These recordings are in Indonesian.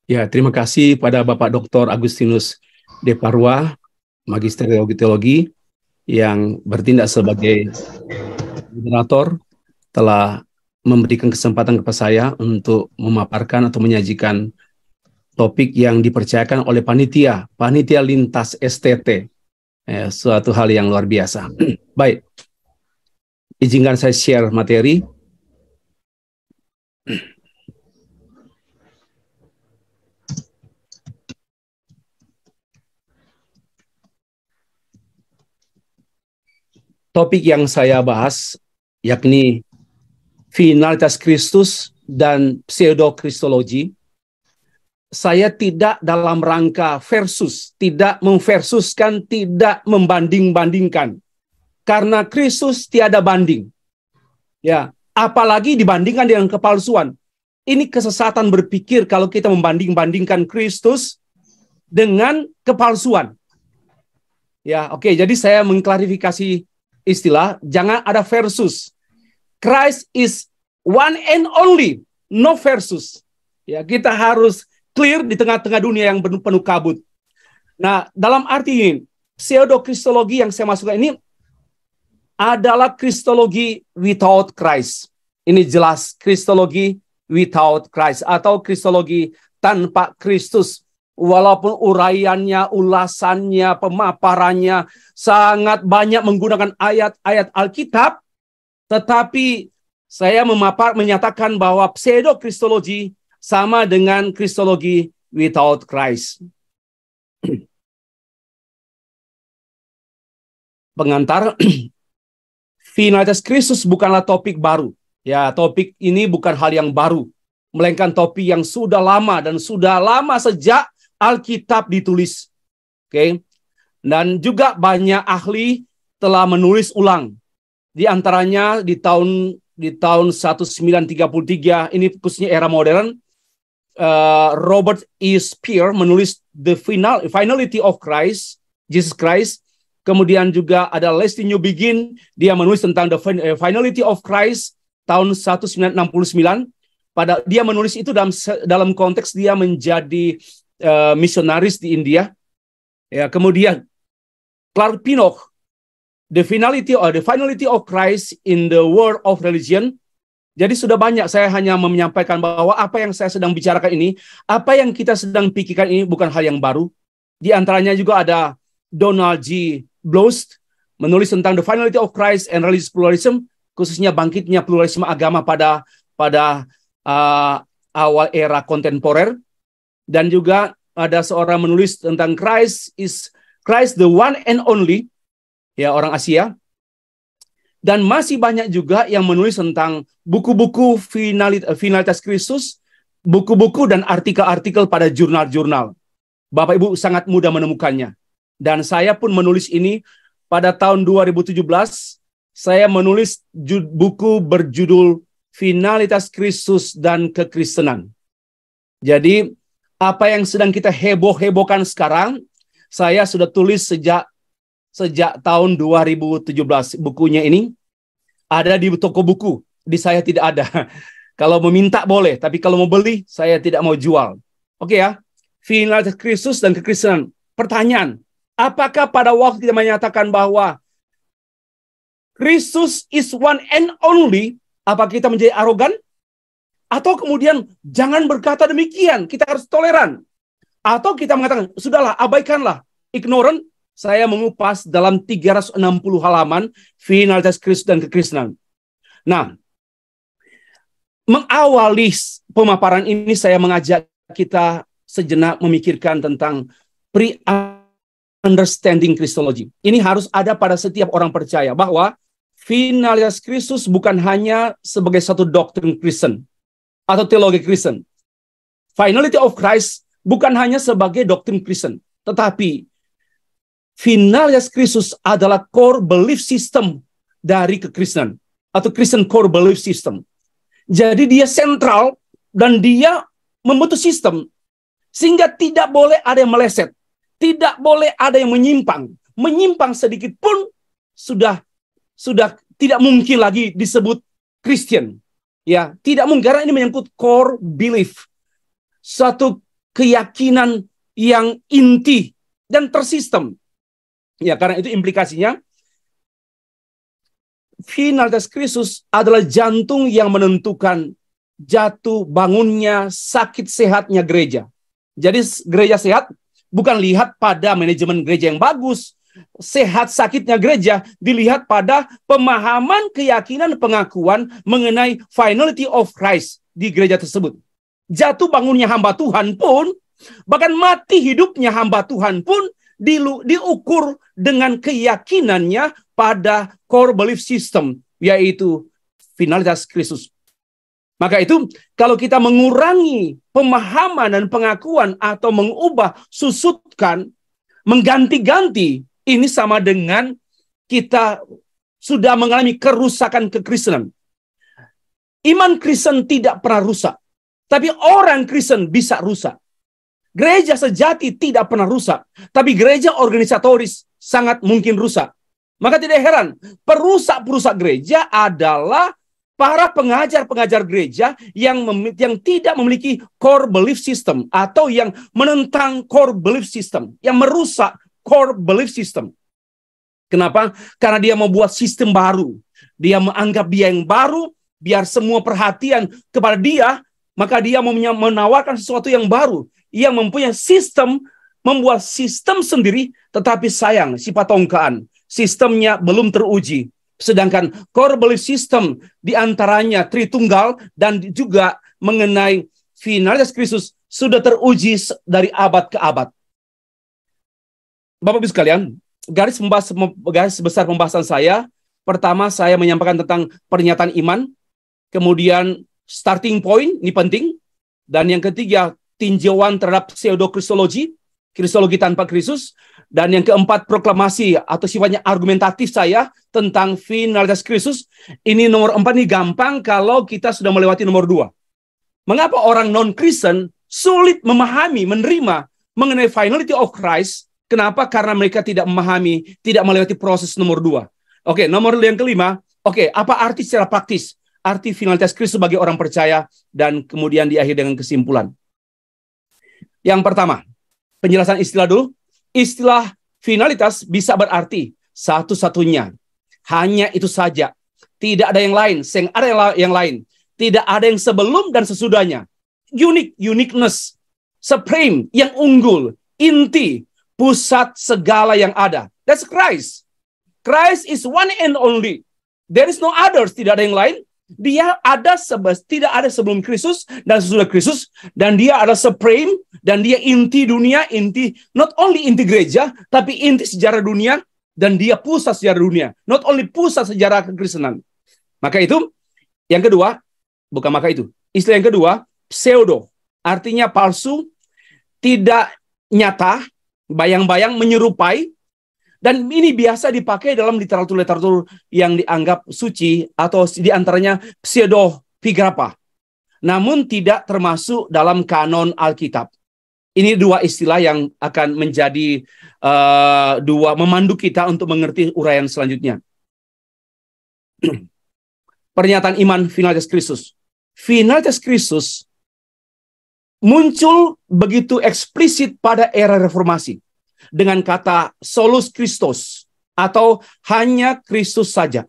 Ya, terima kasih pada Bapak Dr. Agustinus De Parua, Magister Teologi, yang bertindak sebagai moderator, telah memberikan kesempatan kepada saya untuk memaparkan atau menyajikan topik yang dipercayakan oleh panitia lintas STT. Suatu hal yang luar biasa. Baik, izinkan saya share materi. Topik yang saya bahas yakni finalitas Kristus dan pseudo-kristologi. Saya tidak dalam rangka versus, tidak memversuskan, tidak membanding-bandingkan. Karena Kristus tiada banding. Ya, apalagi dibandingkan dengan kepalsuan. Ini kesesatan berpikir kalau kita membanding-bandingkan Kristus dengan kepalsuan. Ya, oke, jadi saya mengklarifikasi istilah, jangan ada versus. Christ is one and only, no versus. Ya, kita harus clear di tengah-tengah dunia yang penuh kabut. Nah, dalam arti ini, pseudo-kristologi yang saya masukkan ini adalah kristologi without Christ. Ini jelas kristologi without Christ atau kristologi tanpa Kristus. Walaupun uraiannya, ulasannya, pemaparannya sangat banyak menggunakan ayat-ayat Alkitab, tetapi saya menyatakan bahwa pseudo-kristologi sama dengan kristologi without Christ. Pengantar, finalitas Kristus bukanlah topik baru. Ya, topik ini bukan hal yang baru, melainkan topik yang sudah lama dan sudah lama sejak Alkitab ditulis. Oke. Dan juga banyak ahli telah menulis ulang. Di antaranya di tahun 1933, ini khususnya era modern, Robert E. Spear menulis The Finality of Christ, Jesus Christ. Kemudian juga ada Leslie Newbigin, dia menulis tentang The Finality of Christ tahun 1969. Dia menulis itu dalam konteks dia menjadi misionaris di India. Ya, kemudian Clark Pinnock, The Finality of Christ in the World of Religion. Jadi sudah banyak, saya hanya menyampaikan bahwa apa yang saya sedang bicarakan ini, apa yang kita sedang pikirkan ini bukan hal yang baru. Di antaranya juga ada Donald G. Blost menulis tentang The Finality of Christ and Religious Pluralism, khususnya bangkitnya pluralisme agama pada awal era kontemporer. Dan juga ada seorang menulis tentang Christ the one and only, ya, orang Asia. Dan masih banyak juga yang menulis tentang buku-buku finalitas Kristus, buku-buku dan artikel-artikel pada jurnal-jurnal. Bapak Ibu sangat mudah menemukannya. Dan saya pun menulis ini pada tahun 2017. Saya menulis buku berjudul Finalitas Kristus dan Kekristenan. Jadi apa yang sedang kita heboh-hebohkan sekarang, saya sudah tulis sejak tahun 2017. Bukunya ini ada di toko buku. Di saya tidak ada. Kalau meminta boleh, tapi kalau mau beli, saya tidak mau jual. Oke ya, finalitas Kristus dan kekristenan. Pertanyaan, apakah pada waktu kita menyatakan bahwa Kristus is one and only, apa kita menjadi arogan? Atau kemudian jangan berkata demikian, kita harus toleran. Atau kita mengatakan, sudahlah, abaikanlah, ignorant. Saya mengupas dalam 360 halaman finalitas Kristus dan kekristenan. Nah, mengawali pemaparan ini saya mengajak kita sejenak memikirkan tentang pre-understanding Kristologi. Ini harus ada pada setiap orang percaya bahwa finalitas Kristus bukan hanya sebagai satu doktrin Kristen atau teologi Kristen. Finality of Christ bukan hanya sebagai doktrin Kristen, tetapi finalitas Kristus adalah core belief system dari kekristenan atau Christian core belief system. Jadi dia sentral dan dia membentuk sistem sehingga tidak boleh ada yang meleset, tidak boleh ada yang menyimpang sedikit pun sudah tidak mungkin lagi disebut Christian. Ya, tidak mungkin karena ini menyangkut core belief. Suatu keyakinan yang inti dan tersistem. Ya, karena itu implikasinya finalitas Kristus adalah jantung yang menentukan jatuh bangunnya, sakit sehatnya gereja. Jadi gereja sehat bukan lihat pada manajemen gereja yang bagus. Sehat sakitnya gereja dilihat pada pemahaman, keyakinan, pengakuan mengenai finality of Christ di gereja tersebut. Jatuh bangunnya hamba Tuhan pun, bahkan mati hidupnya hamba Tuhan pun diukur dengan keyakinannya pada core belief system, yaitu finalitas Kristus. Maka itu, kalau kita mengurangi pemahaman dan pengakuan atau mengubah, susutkan, mengganti-ganti, ini sama dengan kita sudah mengalami kerusakan kekristenan. Iman Kristen tidak pernah rusak, tapi orang Kristen bisa rusak. Gereja sejati tidak pernah rusak, tapi gereja organisatoris sangat mungkin rusak. Maka tidak heran, perusak-perusak gereja adalah para pengajar-pengajar gereja yang tidak memiliki core belief system, atau yang menentang core belief system, yang merusak core belief system. Kenapa? Karena dia membuat sistem baru. Dia menganggap dia yang baru, biar semua perhatian kepada dia, maka dia menawarkan sesuatu yang baru, yang mempunyai sistem, membuat sistem sendiri, tetapi sayang, si patongkaan, sistemnya belum teruji. Sedangkan core belief system diantaranya Tritunggal dan juga mengenai finalitas Kristus sudah teruji dari abad ke abad. Bapak-Ibu sekalian, garis besar pembahasan saya, pertama saya menyampaikan tentang pernyataan iman, kemudian starting point, ini penting, dan yang ketiga tinjauan terhadap pseudo-kristologi, kristologi tanpa Kristus, dan yang keempat proklamasi atau sifatnya argumentatif saya tentang finalitas Kristus. Ini nomor 4 ini gampang kalau kita sudah melewati nomor 2. Mengapa orang non-Kristen sulit memahami, menerima mengenai finality of Christ? Kenapa? Karena mereka tidak memahami, tidak melewati proses nomor 2. Oke, nomor yang kelima, apa arti secara praktis? Arti finalitas Kristus bagi orang percaya, dan kemudian diakhiri dengan kesimpulan. Yang pertama, penjelasan istilah dulu. Istilah finalitas bisa berarti satu-satunya. Hanya itu saja. Tidak ada yang lain. Ada yang lain. Tidak ada yang sebelum dan sesudahnya. Uniqueness. Supreme. Yang unggul. Inti. Pusat segala yang ada. That's Christ. Christ is one and only. There is no others. Tidak ada yang lain. Dia ada tidak ada sebelum Kristus dan sesudah Kristus, dan dia adalah supreme, dan dia inti dunia, inti not only inti gereja, tapi inti sejarah dunia, dan dia pusat sejarah dunia, not only pusat sejarah kekristenan. Maka itu yang kedua, istilah yang kedua, pseudo, artinya palsu, tidak nyata, bayang-bayang, menyerupai. Dan ini biasa dipakai dalam literatur-literatur yang dianggap suci, atau diantaranya pseudepigrapha. Namun tidak termasuk dalam kanon Alkitab. Ini dua istilah yang akan menjadi memandu kita untuk mengerti uraian selanjutnya. Pernyataan iman finalitas Kristus. Finalitas Kristus muncul begitu eksplisit pada era reformasi, dengan kata solus Christus, atau hanya Kristus saja.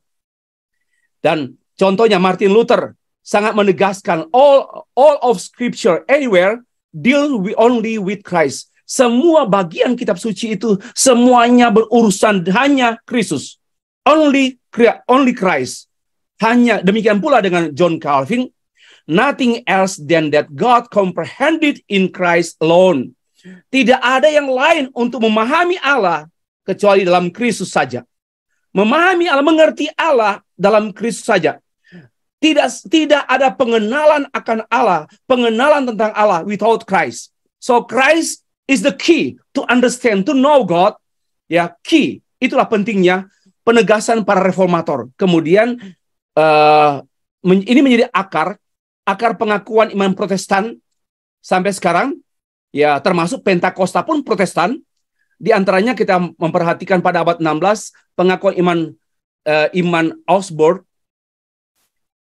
Dan contohnya Martin Luther sangat menegaskan all of Scripture anywhere deal only with Christ. Semua bagian kitab suci itu semuanya berurusan hanya Kristus. Only Christ. Hanya demikian pula dengan John Calvin. Nothing else than that God comprehended in Christ alone. Tidak ada yang lain untuk memahami Allah kecuali dalam Kristus saja. Memahami Allah, mengerti Allah dalam Kristus saja. Tidak ada pengenalan akan Allah, pengenalan tentang Allah without Christ. So Christ is the key to understand, to know God. Ya, key. Itulah pentingnya penegasan para reformator. Kemudian ini menjadi akar pengakuan iman Protestan sampai sekarang. Ya, termasuk Pentakosta pun Protestan. Di antaranya kita memperhatikan pada abad 16 pengakuan iman Augsburg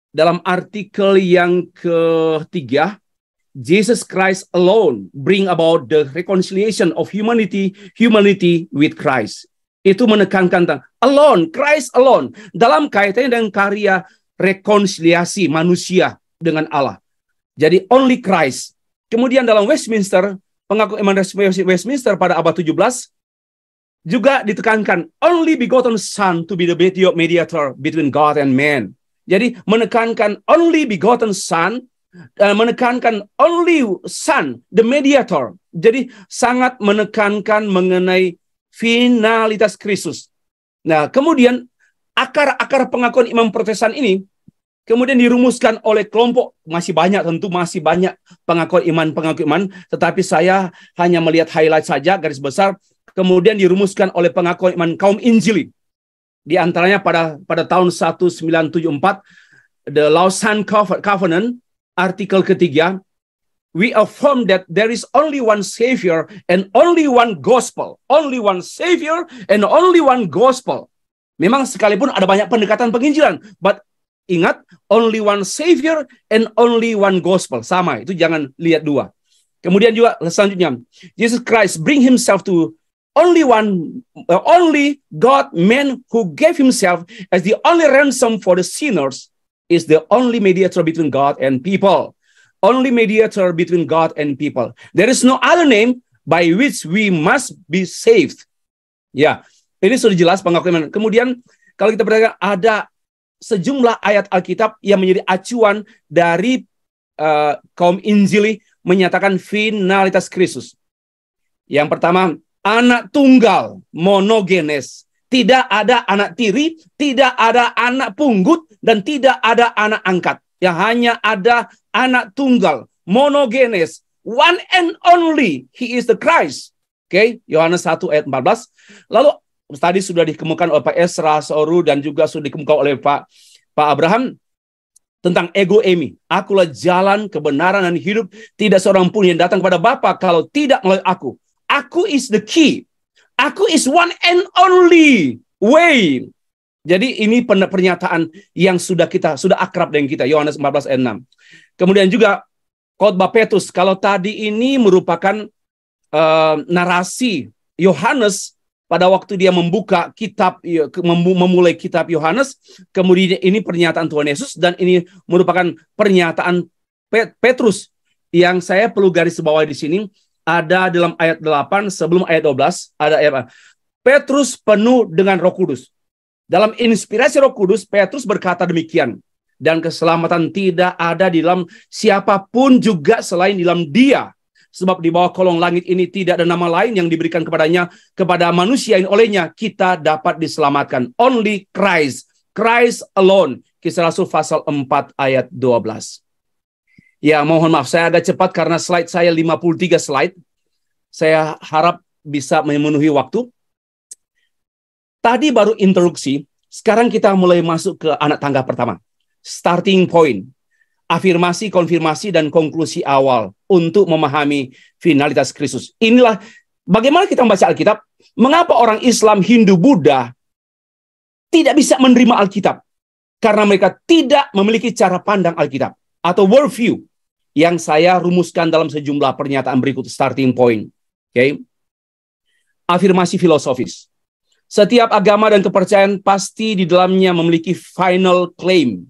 dalam artikel yang ketiga, Jesus Christ alone bring about the reconciliation of humanity with Christ. Itu menekankan tentang alone, Christ alone, dalam kaitannya dengan karya rekonsiliasi manusia dengan Allah. Jadi only Christ. Kemudian dalam Westminster, pengakuan iman Westminster pada abad 17 juga ditekankan only begotten Son to be the mediator between God and man. Jadi menekankan only begotten Son, menekankan only Son, the mediator. Jadi sangat menekankan mengenai finalitas Kristus. Nah, kemudian akar pengakuan iman Protestan ini kemudian dirumuskan oleh kelompok, masih banyak pengakuan iman, tetapi saya hanya melihat highlight saja, garis besar. Kemudian dirumuskan oleh pengakuan iman kaum Injili. Di antaranya pada tahun 1974, The Lausanne Covenant, artikel ketiga, we affirm that there is only one Savior and only one gospel. Only one Savior and only one gospel. Memang sekalipun ada banyak pendekatan penginjilan, but ingat, only one Savior and only one gospel. Sama, itu jangan lihat dua. Kemudian juga selanjutnya, Jesus Christ bring himself to only God man who gave himself as the only ransom for the sinners is the only mediator between God and people. Only mediator between God and people. There is no other name by which we must be saved. Ya, ini sudah jelas pengakuan. Kemudian kalau kita perhatikan ada sejumlah ayat Alkitab yang menjadi acuan dari kaum Injili menyatakan finalitas Kristus. Yang pertama, anak tunggal, monogenes. Tidak ada anak tiri, tidak ada anak punggut, dan tidak ada anak angkat. Yang hanya ada anak tunggal, monogenes, one and only, he is the Christ. Oke, Yohanes 1 ayat 14. Lalu tadi sudah dikemukakan oleh Pak Esra, Soru, dan juga sudah dikemukakan oleh Pak Abraham tentang ego emi. Akulah jalan, kebenaran, dan hidup. Tidak seorang pun yang datang kepada Bapa kalau tidak melalui aku. Aku is the key. Aku is one and only way. Jadi ini pernyataan yang sudah akrab dengan kita. Yohanes 14 ayat 6. Kemudian juga khotbah Petrus. Kalau tadi ini merupakan narasi Yohanes pada waktu dia membuka kitab, memulai kitab Yohanes. Kemudian ini pernyataan Tuhan Yesus. Dan ini merupakan pernyataan Petrus yang saya perlu garis bawahi di sini. Ada dalam ayat 8 sebelum ayat 12 ada ayat Petrus penuh dengan Roh Kudus. Dalam inspirasi Roh Kudus, Petrus berkata demikian, dan keselamatan tidak ada di dalam siapapun juga selain di dalam Dia, sebab di bawah kolong langit ini tidak ada nama lain yang diberikan kepadanya, kepada manusia yang olehnya kita dapat diselamatkan. Only Christ, Christ alone. Kisah Rasul pasal 4 ayat 12. Ya, mohon maaf, saya agak cepat karena slide saya 53 slide. Saya harap bisa memenuhi waktu. Tadi baru introduksi, sekarang kita mulai masuk ke anak tangga pertama. Starting point. Afirmasi, konfirmasi, dan konklusi awal untuk memahami finalitas Kristus. Inilah bagaimana kita membaca Alkitab. Mengapa orang Islam, Hindu, Buddha tidak bisa menerima Alkitab? Karena mereka tidak memiliki cara pandang Alkitab atau worldview yang saya rumuskan dalam sejumlah pernyataan berikut. Starting point. Okay. Afirmasi filosofis. Setiap agama dan kepercayaan pasti di dalamnya memiliki final claim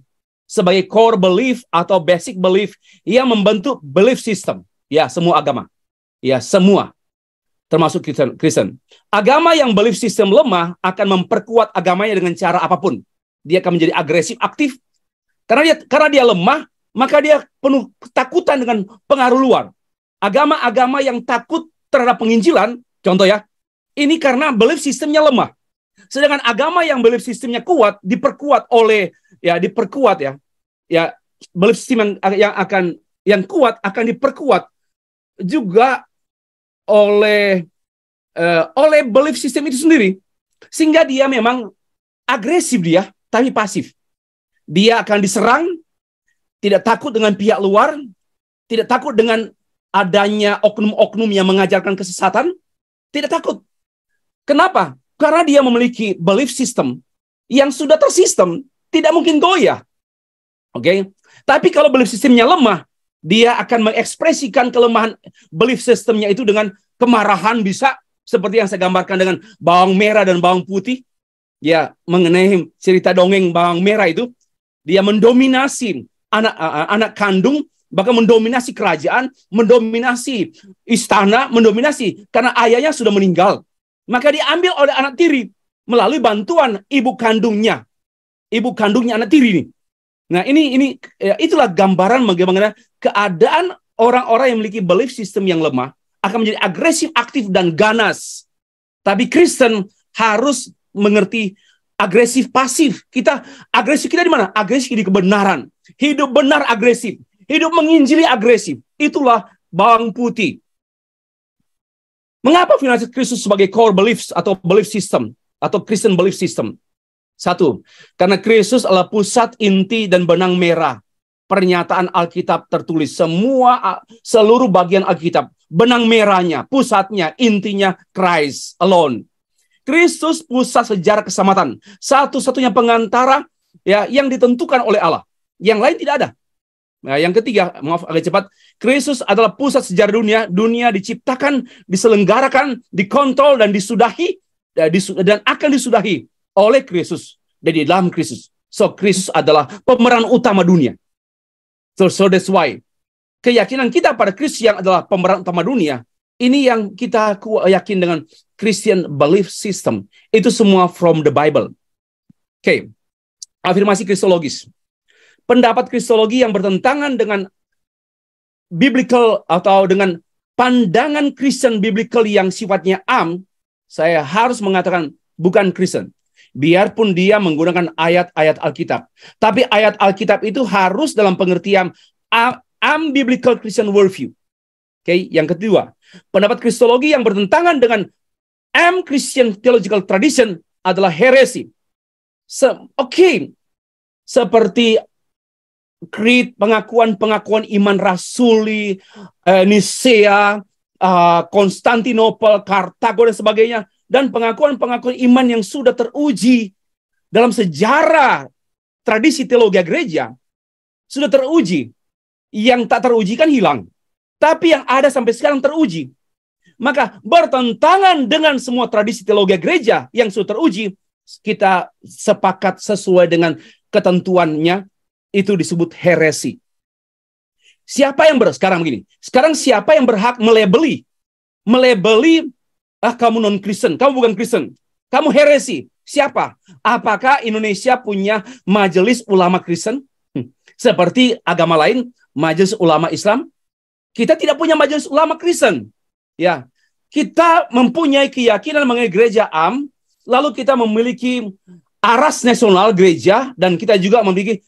sebagai core belief atau basic belief yang membentuk belief system. Ya, semua agama. Ya, semua. Termasuk Kristen. Agama yang belief system lemah akan memperkuat agamanya dengan cara apapun. Dia akan menjadi agresif, aktif. Karena dia lemah, maka dia penuh ketakutan dengan pengaruh luar. Agama-agama yang takut terhadap penginjilan, contoh ya, ini karena belief sistemnya lemah. Sedangkan agama yang belief sistemnya kuat diperkuat oleh belief sistem yang kuat akan diperkuat juga oleh belief system itu sendiri, sehingga dia memang agresif, dia tapi pasif. Dia akan diserang, tidak takut dengan pihak luar, tidak takut dengan adanya oknum-oknum yang mengajarkan kesesatan, tidak takut. Kenapa? Karena dia memiliki belief system yang sudah tersistem, tidak mungkin goyah. Oke? Tapi kalau belief sistemnya lemah, Dia akan mengekspresikan kelemahan belief systemnya itu dengan kemarahan bisa, seperti yang saya gambarkan dengan bawang merah dan bawang putih. Ya, mengenai cerita dongeng bawang merah itu, dia mendominasi anak kandung, bahkan mendominasi kerajaan, mendominasi istana, mendominasi karena ayahnya sudah meninggal. Maka diambil oleh anak tiri melalui bantuan ibu kandungnya anak tiri ini. Nah, ini itulah gambaran bagaimana keadaan orang-orang yang memiliki belief system yang lemah akan menjadi agresif, aktif, dan ganas. Tapi Kristen harus mengerti agresif pasif. Agresif kita di mana? Agresif di kebenaran. Hidup benar agresif. Hidup menginjili agresif. Itulah bawang putih. Mengapa firman Kristus sebagai core beliefs atau belief system atau Christian belief system? Satu, karena Kristus adalah pusat, inti, dan benang merah pernyataan Alkitab tertulis. Seluruh bagian Alkitab, benang merahnya, pusatnya, intinya Christ alone. Kristus pusat sejarah keselamatan, satu-satunya pengantara yang ditentukan oleh Allah. Yang lain tidak ada. Nah, yang ketiga, maaf agak cepat, Kristus adalah pusat sejarah dunia. Dunia diciptakan, diselenggarakan, dikontrol, dan disudahi, dan akan disudahi oleh Kristus dan di dalam Kristus. So, Kristus adalah pemeran utama dunia. So that's why keyakinan kita pada Kristus yang adalah pemeran utama dunia, ini yang kita yakin dengan Christian belief system. Itu semua from the Bible. Oke. Afirmasi kristologis. Pendapat kristologi yang bertentangan dengan biblical atau dengan pandangan Christian biblical yang sifatnya saya harus mengatakan bukan Kristen. Biarpun dia menggunakan ayat-ayat Alkitab. Tapi ayat Alkitab itu harus dalam pengertian biblical Christian worldview. Oke, yang kedua, pendapat kristologi yang bertentangan dengan Christian theological tradition adalah heresi. Seperti creed, pengakuan iman rasuli, Nisea, Konstantinopel, Kartago, dan sebagainya. Dan pengakuan iman yang sudah teruji dalam sejarah tradisi teologi gereja, sudah teruji. Yang tak teruji kan hilang. Tapi yang ada sampai sekarang teruji. Maka bertentangan dengan semua tradisi teologi gereja yang sudah teruji, kita sepakat sesuai dengan ketentuannya, itu disebut heresi. Siapa yang sekarang begini? Sekarang siapa yang berhak melebeli kamu non-Kristen, kamu bukan Kristen, kamu heresi. Siapa? Apakah Indonesia punya majelis ulama Kristen? Seperti agama lain, majelis ulama Islam? Kita tidak punya majelis ulama Kristen. Ya, kita mempunyai keyakinan mengenai gereja lalu kita memiliki aras nasional gereja, dan kita juga memiliki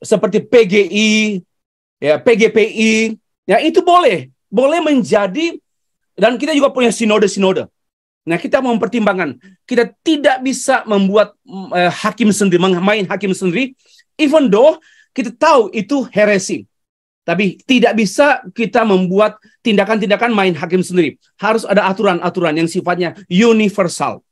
seperti PGI, PGPI. Ya, itu boleh menjadi. Dan kita juga punya sinode-sinode. Nah, kita mempertimbangkan. Kita tidak bisa membuat hakim sendiri, main hakim sendiri. Even though kita tahu itu heresi. Tapi tidak bisa kita membuat tindakan-tindakan main hakim sendiri. Harus ada aturan-aturan yang sifatnya universal.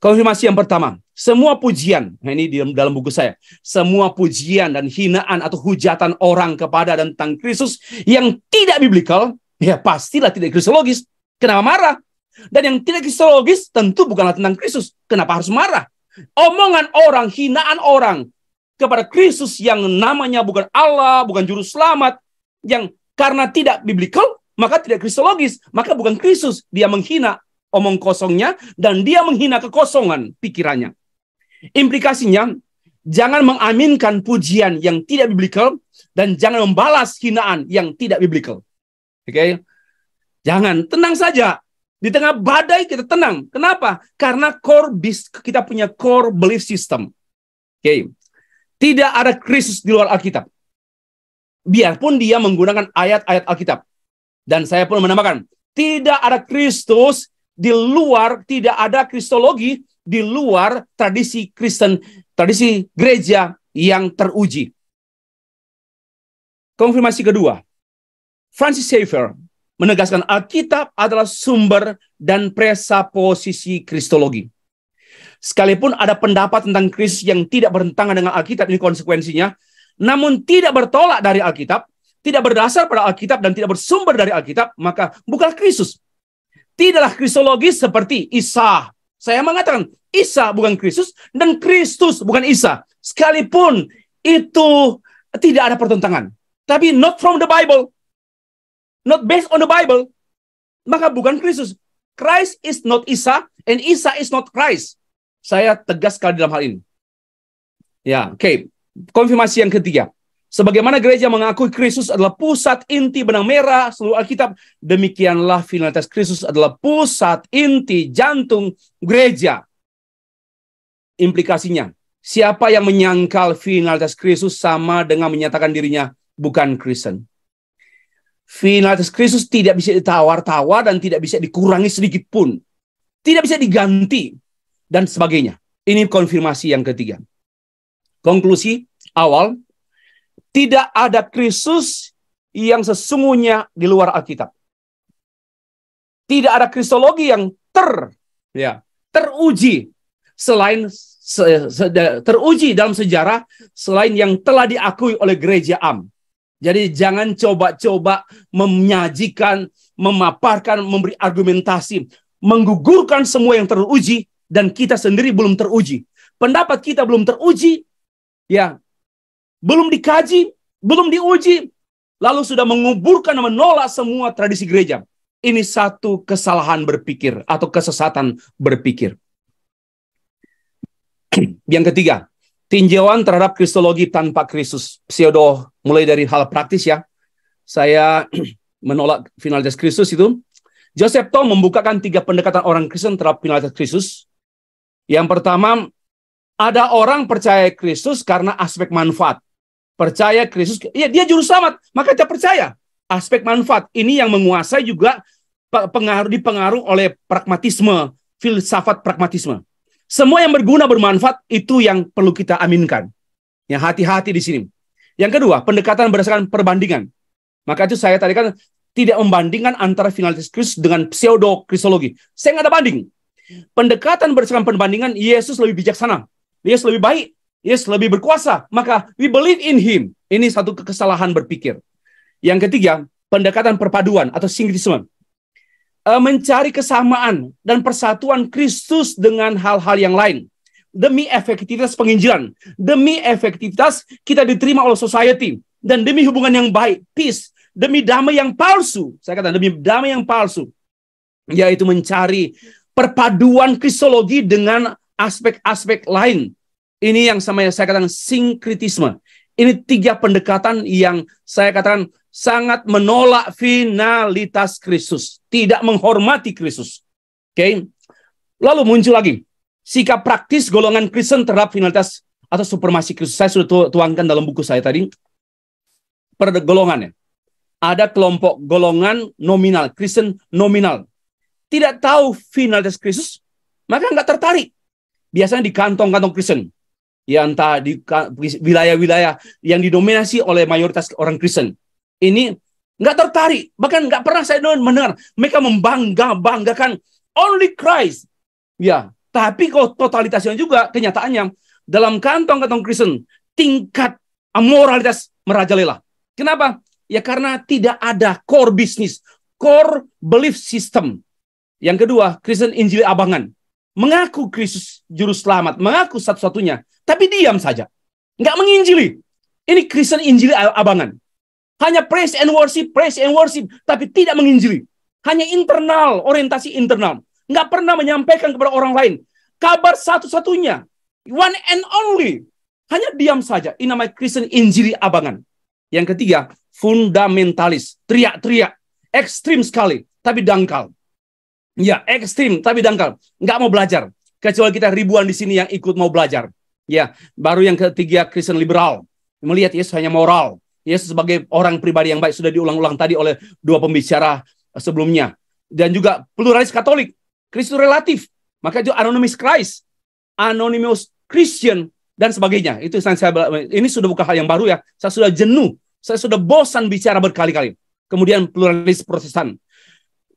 Konfirmasi yang pertama. Semua pujian, nah ini dalam buku saya. Semua pujian dan hinaan atau hujatan orang kepada dan tentang Kristus yang tidak biblikal, ya pastilah tidak kristologis. Kenapa marah? Dan yang tidak kristologis tentu bukanlah tentang Kristus. Kenapa harus marah? Omongan orang, hinaan orang kepada Kristus yang namanya bukan Allah, bukan juru selamat, yang karena tidak biblikal, maka tidak kristologis, maka bukan Kristus. Dia menghina omong kosongnya, dan dia menghina kekosongan pikirannya. Implikasinya, jangan mengaminkan pujian yang tidak biblikal, dan jangan membalas hinaan yang tidak biblikal. Oke? Jangan, tenang saja. Di tengah badai kita tenang. Kenapa? Karena kita punya core belief system. Oke. Tidak ada Kristus di luar Alkitab. Biarpun dia menggunakan ayat-ayat Alkitab. Dan saya pun menambahkan, tidak ada Kristus di luar, tidak ada kristologi di luar tradisi Kristen, tradisi gereja yang teruji. Konfirmasi kedua, Francis Schaeffer menegaskan Alkitab adalah sumber dan presaposisi kristologi. Sekalipun ada pendapat tentang Kristus yang tidak bertentangan dengan Alkitab, ini konsekuensinya, namun tidak bertolak dari Alkitab, tidak berdasar pada Alkitab dan tidak bersumber dari Alkitab, maka bukanlah Kristus. Tidaklah kristologis seperti Isa. Saya mengatakan Isa bukan Kristus dan Kristus bukan Isa. Sekalipun itu tidak ada pertentangan. Tapi not from the Bible. Not based on the Bible. Maka bukan Kristus. Christ is not Isa and Isa is not Christ. Saya tegas sekali dalam hal ini. Ya, oke. Konfirmasi yang ketiga. Sebagaimana gereja mengakui Kristus adalah pusat inti benang merah seluruh Alkitab, demikianlah finalitas Kristus adalah pusat inti jantung gereja. Implikasinya, siapa yang menyangkal finalitas Kristus sama dengan menyatakan dirinya bukan Kristen. Finalitas Kristus tidak bisa ditawar-tawar dan tidak bisa dikurangi sedikit pun. Tidak bisa diganti dan sebagainya. Ini konfirmasi yang ketiga. Konklusi awal, tidak ada Kristus yang sesungguhnya di luar Alkitab. Tidak ada kristologi yang teruji selain teruji dalam sejarah selain yang telah diakui oleh gereja Am. Jadi jangan coba-coba menyajikan, memaparkan, memberi argumentasi, menggugurkan semua yang teruji dan kita sendiri belum teruji. Pendapat kita belum teruji, ya, belum dikaji, belum diuji, lalu sudah menguburkan dan menolak semua tradisi gereja. Ini satu kesalahan berpikir atau kesesatan berpikir. Yang ketiga, tinjauan terhadap kristologi tanpa Kristus. Pseudo, mulai dari hal praktis ya. Saya menolak finalitas Kristus itu. Joseph Toh membukakan 3 pendekatan orang Kristen terhadap finalitas Kristus. Yang pertama, ada orang percaya Kristus karena aspek manfaat. Percaya Kristus, ya dia juru selamat, maka dia percaya. Aspek manfaat ini yang menguasai juga dipengaruhi oleh pragmatisme, filsafat pragmatisme. Semua yang berguna bermanfaat itu yang perlu kita aminkan. Ya, hati-hati di sini. Yang kedua, pendekatan berdasarkan perbandingan. Maka itu saya tadi kan tidak membandingkan antara finalitas Kristus dengan pseudo kristologi. Saya nggak ada banding. Pendekatan berdasarkan perbandingan, Yesus lebih bijaksana, Yesus lebih baik, Yesus lebih berkuasa. Maka we believe in Him. Ini satu kesalahan berpikir. Yang ketiga, pendekatan perpaduan atau sinkretisme. Mencari kesamaan dan persatuan Kristus dengan hal-hal yang lain. Demi efektivitas penginjilan. Demi efektivitas kita diterima oleh society. Dan demi hubungan yang baik, peace. Demi damai yang palsu. Saya katakan demi damai yang palsu. Yaitu mencari perpaduan kristologi dengan aspek-aspek lain. Ini yang saya katakan sinkretisme. Ini 3 pendekatan yang saya katakan sangat menolak finalitas Kristus. Tidak menghormati Kristus. Oke. Lalu muncul lagi sikap praktis golongan Kristen terhadap finalitas atau supremasi Kristus. Saya sudah tuangkan dalam buku saya tadi. Per golongannya. Ada kelompok golongan nominal, Kristen nominal. Tidak tahu finalitas Kristus, maka nggak tertarik. Biasanya di kantong-kantong Kristen. Ya entah di wilayah-wilayah yang didominasi oleh mayoritas orang Kristen. Ini nggak tertarik, bahkan nggak pernah saya mendengar mereka membanggakan only Christ. Ya, tapi kalau totalitasnya juga kenyataannya dalam kantong-kantong Kristen tingkat moralitas merajalela. Kenapa? Ya karena tidak ada core business, core belief system. Yang kedua, Kristen Injili abangan. Mengaku Kristus juru selamat, mengaku satu-satunya, tapi diam saja. Nggak menginjili. Ini Kristen Injili abangan. Hanya praise and worship, tapi tidak menginjili. Hanya internal, orientasi internal. Nggak pernah menyampaikan kepada orang lain. Kabar satu-satunya, one and only. Hanya diam saja. Ini namanya Kristen Injili abangan. Yang ketiga, fundamentalis. Teriak-teriak. Ekstrim sekali, tapi dangkal. Ya, ekstrim, tapi dangkal. Nggak mau belajar. Kecuali kita ribuan di sini yang ikut mau belajar. Ya, baru yang ketiga, Kristen liberal. Melihat Yesus hanya moral. Yesus sebagai orang pribadi yang baik sudah diulang-ulang tadi oleh 2 pembicara sebelumnya. Dan juga pluralis Katolik, Kristus relatif. Maka itu anonymous Christ, anonymous Christian dan sebagainya. Itu ini sudah bukan hal yang baru ya. Saya sudah jenuh, saya sudah bosan bicara berkali-kali. Kemudian pluralis Protestan.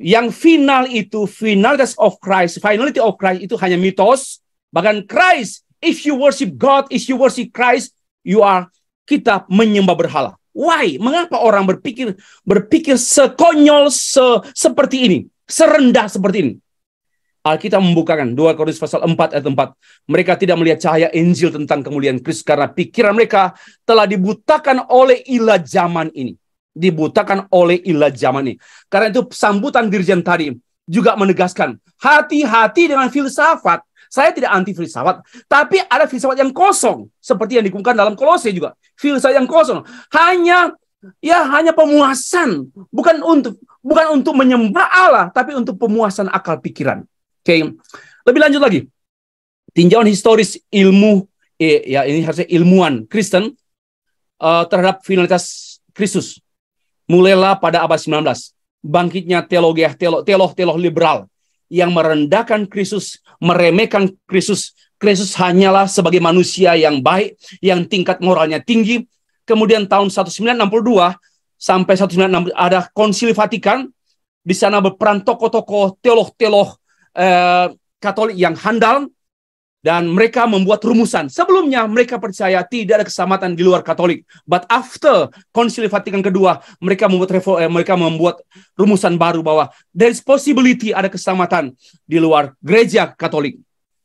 Yang final itu finality of Christ itu hanya mitos. Bahkan Christ, if you worship God, if you worship Christ, you are kita menyembah berhala. Why? Mengapa orang berpikir sekonyol seperti ini, serendah seperti ini? Alkitab membukakan 2 Korintus pasal 4 ayat 4. Mereka tidak melihat cahaya Injil tentang kemuliaan Kristus karena pikiran mereka telah dibutakan oleh ilah zaman ini. Dibutakan oleh ilah zaman ini. Karena itu sambutan Dirjen tadi juga menegaskan, hati-hati dengan filsafat. Saya tidak anti filsafat, tapi ada filsafat yang kosong, seperti yang dikemukakan dalam Kolose juga. Filsafat yang kosong, hanya pemuasan, bukan untuk menyembah Allah, tapi untuk pemuasan akal pikiran. Oke, lebih lanjut lagi. Tinjauan historis ilmu, ini harusnya ilmuwan Kristen terhadap finalitas Kristus. Mulailah pada abad 19. Bangkitnya teolog liberal yang merendahkan Kristus, meremehkan Kristus. Kristus hanyalah sebagai manusia yang baik, yang tingkat moralnya tinggi. Kemudian tahun 1962 sampai 1960 ada Konsili Vatikan. Di sana berperan tokoh-tokoh teolog Katolik yang handal, dan mereka membuat rumusan. Sebelumnya mereka percaya tidak ada keselamatan di luar Katolik, but after Konsili Vatikan kedua, mereka membuat rumusan baru bahwa there is possibility ada keselamatan di luar gereja Katolik.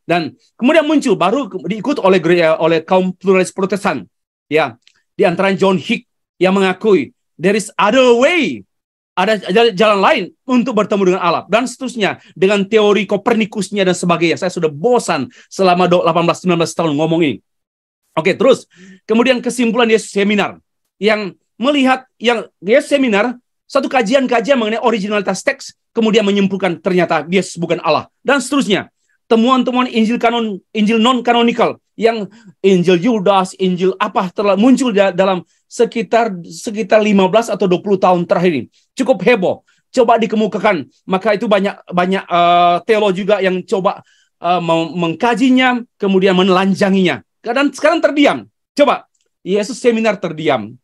Dan kemudian muncul baru diikut oleh kaum pluralis Protestan, ya, di antara John Hick yang mengakui there is other way. Ada jalan lain untuk bertemu dengan Allah. Dan seterusnya. Dengan teori Kopernikusnya dan sebagainya. Saya sudah bosan selama 18-19 tahun ngomong ini. Oke, terus. Kemudian kesimpulan Yesus Seminar. Yang melihat, Yesus Seminar, satu kajian-kajian mengenai originalitas teks, kemudian menyimpulkan ternyata Yesus bukan Allah. Dan seterusnya. Temuan-temuan Injil non-kanonikal. Yang Injil Yudas, Injil apa telah muncul dalam sekitar 15 atau 20 tahun terakhir ini. Cukup heboh. Coba dikemukakan. Maka itu banyak teolog juga yang coba mengkajinya, kemudian menelanjanginya. Dan sekarang terdiam. Coba, Yesus Seminar terdiam.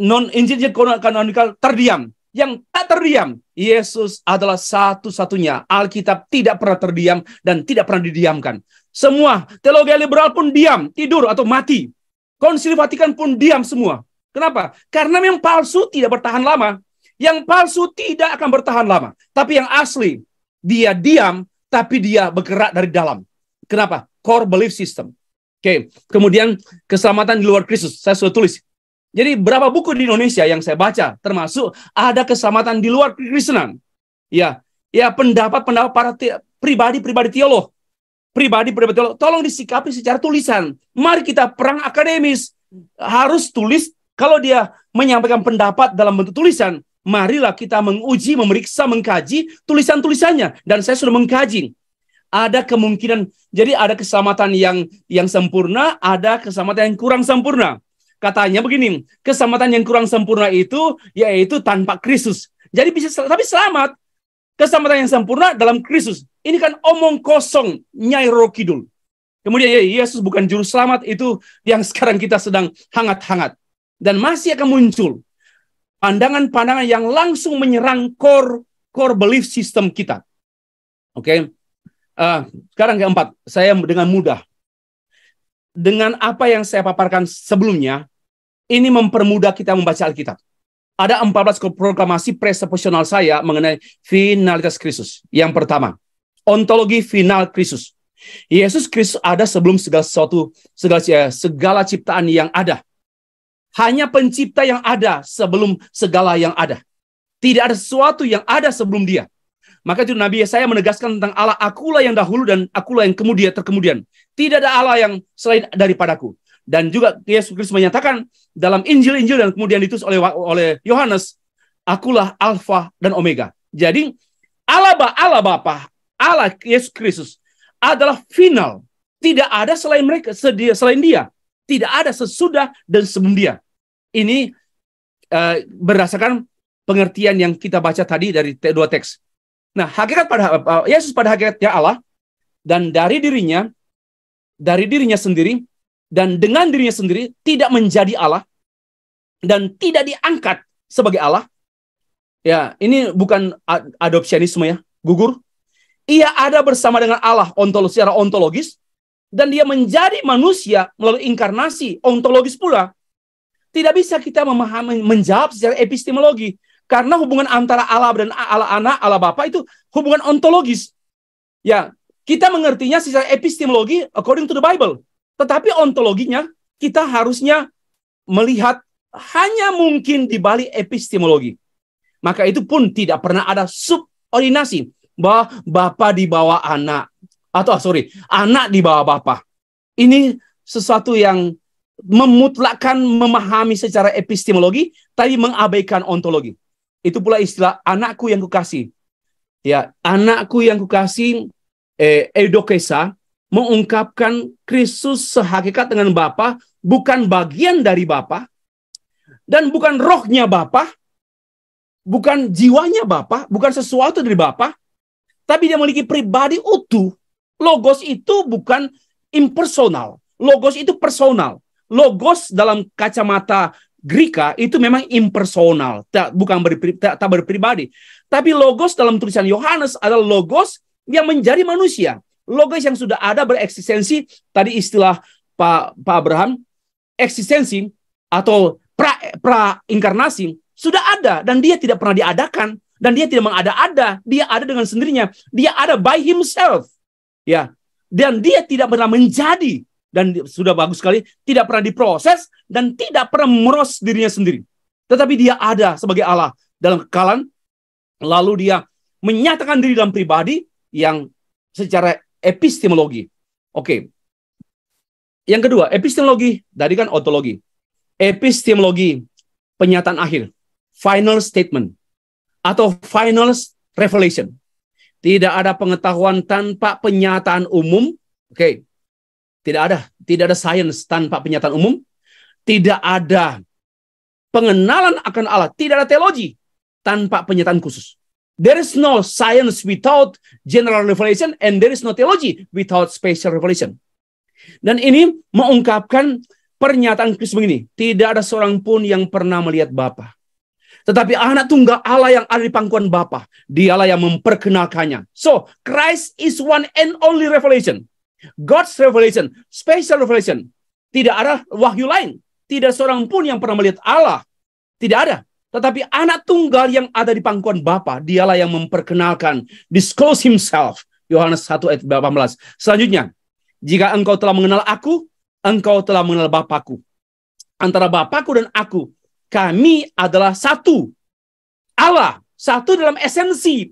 Non-Injil kanonikal terdiam. Yang tak terdiam, Yesus adalah satu-satunya. Alkitab tidak pernah terdiam dan tidak pernah didiamkan. Semua teologi liberal pun diam, tidur atau mati. Konsili Vatikan pun diam semua. Kenapa? Karena memang palsu tidak bertahan lama. Yang palsu tidak akan bertahan lama. Tapi yang asli, dia diam, tapi dia bergerak dari dalam. Kenapa? Core belief system. Oke. Kemudian keselamatan di luar Kristus. Saya sudah tulis. Jadi berapa buku di Indonesia yang saya baca, termasuk ada keselamatan di luar Kristenan. Ya, pendapat para pribadi teolog. Tolong disikapi secara tulisan. Mari kita perang akademis. Harus tulis. Kalau dia menyampaikan pendapat dalam bentuk tulisan, marilah kita menguji, memeriksa, mengkaji tulisan-tulisannya. Dan saya sudah mengkaji. Ada kemungkinan, jadi ada keselamatan yang sempurna, ada keselamatan yang kurang sempurna. Katanya begini, keselamatan yang kurang sempurna itu yaitu tanpa Kristus. Jadi bisa, tapi selamat. Keselamatan yang sempurna dalam Kristus. Ini kan omong kosong, Nyai Roro Kidul. Kemudian Yesus bukan juru selamat, itu yang sekarang kita sedang hangat-hangat. Dan masih akan muncul pandangan-pandangan yang langsung menyerang core belief system kita. Oke. Sekarang keempat, saya dengan mudah. Dengan apa yang saya paparkan sebelumnya, ini mempermudah kita membaca Alkitab. Ada 14 proklamasi presuposisional saya mengenai finalitas Kristus. Yang pertama, ontologi final Kristus. Yesus Kristus ada sebelum segala ciptaan yang ada. Hanya pencipta yang ada sebelum segala yang ada. Tidak ada sesuatu yang ada sebelum dia. Maka itu Nabi Yesaya menegaskan tentang Allah, akulah yang dahulu dan akulah yang terkemudian. Tidak ada Allah yang selain daripadaku. Dan juga Yesus Kristus menyatakan dalam Injil-Injil dan kemudian ditulis oleh Yohanes, akulah Alfa dan Omega. Jadi Allah Bapa, Allah Yesus Kristus adalah final. Tidak ada selain dia. Tidak ada sesudah dan sebelum dia. Ini berdasarkan pengertian yang kita baca tadi dari dua teks. Nah, Yesus pada hakikatnya Allah, dan dari dirinya sendiri, dan dengan dirinya sendiri tidak menjadi Allah, dan tidak diangkat sebagai Allah. Ya, ini bukan adopsionisme ya, gugur. Ia ada bersama dengan Allah secara ontologis, dan dia menjadi manusia melalui inkarnasi ontologis pula. Tidak bisa kita memahami, menjawab secara epistemologi. Karena hubungan antara Allah dan Allah Anak, Allah Bapa itu hubungan ontologis. Ya, kita mengertinya secara epistemologi according to the Bible. Tetapi ontologinya kita harusnya melihat hanya mungkin di balik epistemologi. Maka itu pun tidak pernah ada subordinasi bahwa Bapa di bawah anak. Anak di bawah Bapa. Ini sesuatu yang memutlakkan memahami secara epistemologi, tapi mengabaikan ontologi. Itu pula istilah anakku yang kukasih. Ya, anakku yang kukasih, eudokesa, mengungkapkan Kristus sehakikat dengan Bapa, bukan bagian dari Bapa, dan bukan rohnya Bapa, bukan jiwanya Bapa, bukan sesuatu dari Bapa, tapi dia memiliki pribadi utuh. Logos itu bukan impersonal. Logos itu personal. Logos dalam kacamata Greka itu memang impersonal, tak berpribadi. Tapi logos dalam tulisan Yohanes adalah logos yang menjadi manusia. Logos yang sudah ada bereksistensi, tadi istilah Pak Abraham, eksistensi atau pra-inkarnasi, sudah ada dan dia tidak pernah diadakan dan dia tidak mengada-ada, dia ada dengan sendirinya. Dia ada by himself. Ya. Dan dia tidak pernah menjadi. Dan sudah bagus sekali, tidak pernah diproses dan tidak pernah memeros dirinya sendiri. Tetapi dia ada sebagai Allah dalam kekalan, lalu dia menyatakan diri dalam pribadi yang secara epistemologi. Oke. Yang kedua, epistemologi, tadi kan ontologi. Epistemologi, penyataan akhir, final statement, atau final revelation. Tidak ada pengetahuan tanpa penyataan umum. Oke. Tidak ada sains tanpa penyataan umum. Tidak ada pengenalan akan Allah. Tidak ada teologi tanpa penyataan khusus. There is no science without general revelation, and there is no theology without special revelation. Dan ini mengungkapkan pernyataan Kristus begini. Tidak ada seorang pun yang pernah melihat Bapa. Tetapi anak tunggal Allah yang ada di pangkuan Bapa, dialah yang memperkenalkannya. So, Christ is one and only revelation. God's revelation, special revelation. Tidak ada wahyu lain. Tidak seorang pun yang pernah melihat Allah. Tidak ada. Tetapi anak tunggal yang ada di pangkuan Bapa, dialah yang memperkenalkan, disclose himself. Yohanes 1 ayat 18. Selanjutnya, jika engkau telah mengenal aku, engkau telah mengenal Bapakku. Antara Bapakku dan aku, kami adalah satu. Allah, satu dalam esensi.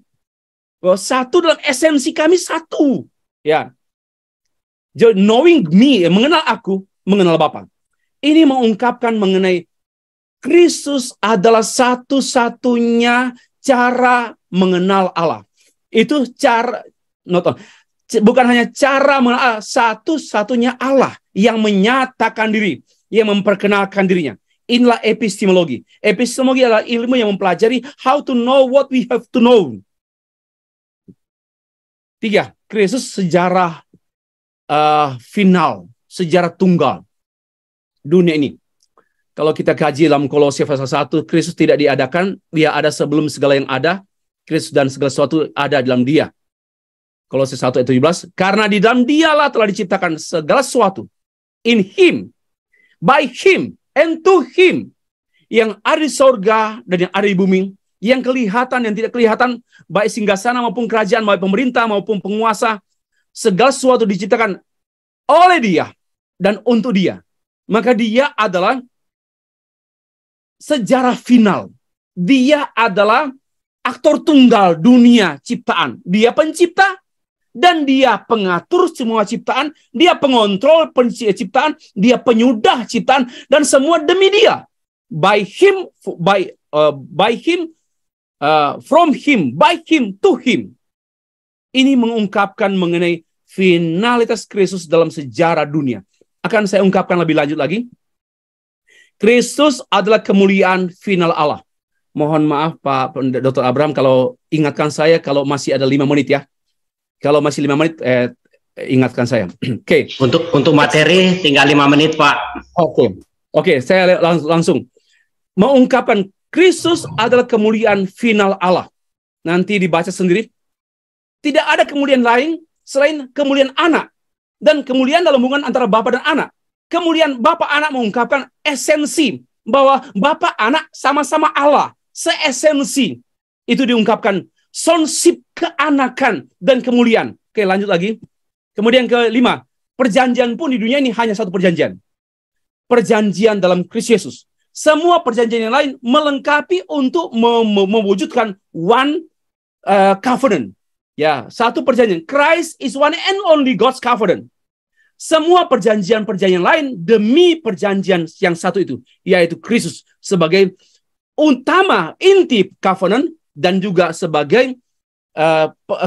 Satu dalam esensi kami satu. Ya. Knowing me, mengenal aku, mengenal Bapa. Ini mengungkapkan mengenai Kristus adalah satu-satunya cara mengenal Allah. Itu cara, bukan hanya cara mengenal Allah, satu-satunya Allah yang menyatakan diri, yang memperkenalkan dirinya. Inilah epistemologi. Epistemologi adalah ilmu yang mempelajari how to know what we have to know. 3. Kristus sejarah final, sejarah tunggal dunia ini. Kalau kita kaji dalam Kolose pasal 1, Kristus tidak diadakan, dia ada sebelum segala yang ada. Kristus dan segala sesuatu ada dalam dia. Kolose 1 ayat 17, karena di dalam dialah telah diciptakan segala sesuatu. In him, by him, and to him. Yang ada di sorga dan yang ada di bumi. Yang kelihatan, yang tidak kelihatan, baik singgasana maupun kerajaan, baik pemerintah maupun penguasa. Segala sesuatu diciptakan oleh dia dan untuk dia. Maka dia adalah sejarah final. Dia adalah aktor tunggal dunia ciptaan. Dia pencipta dan dia pengatur semua ciptaan. Dia pengontrol ciptaan. Dia penyudah ciptaan. Dan semua demi dia. By him, from him, by him, to him. Ini mengungkapkan mengenai finalitas Kristus dalam sejarah dunia. Akan saya ungkapkan lebih lanjut lagi. Kristus adalah kemuliaan final Allah. Mohon maaf Pak Dr. Abraham kalau ingatkan saya kalau masih ada 5 menit ya. Kalau masih 5 menit ingatkan saya. Oke. Untuk materi tinggal 5 menit Pak. Oke, saya langsung mengungkapkan Kristus adalah kemuliaan final Allah. Nanti dibaca sendiri. Tidak ada kemuliaan lain selain kemuliaan anak. Dan kemuliaan dalam hubungan antara Bapa dan anak. Kemuliaan Bapa anak mengungkapkan esensi bahwa Bapa Anak sama-sama Allah, seesensi. Itu diungkapkan sonship, keanakan dan kemuliaan. Oke, lanjut lagi. Kemudian kelima, perjanjian pun di dunia ini hanya satu perjanjian. Perjanjian dalam Kristus Yesus. Semua perjanjian yang lain melengkapi untuk mewujudkan one covenant. Ya, satu perjanjian. Christ is one and only God's covenant. Semua perjanjian-perjanjian lain demi perjanjian yang satu itu, yaitu Kristus sebagai utama inti covenant dan juga sebagai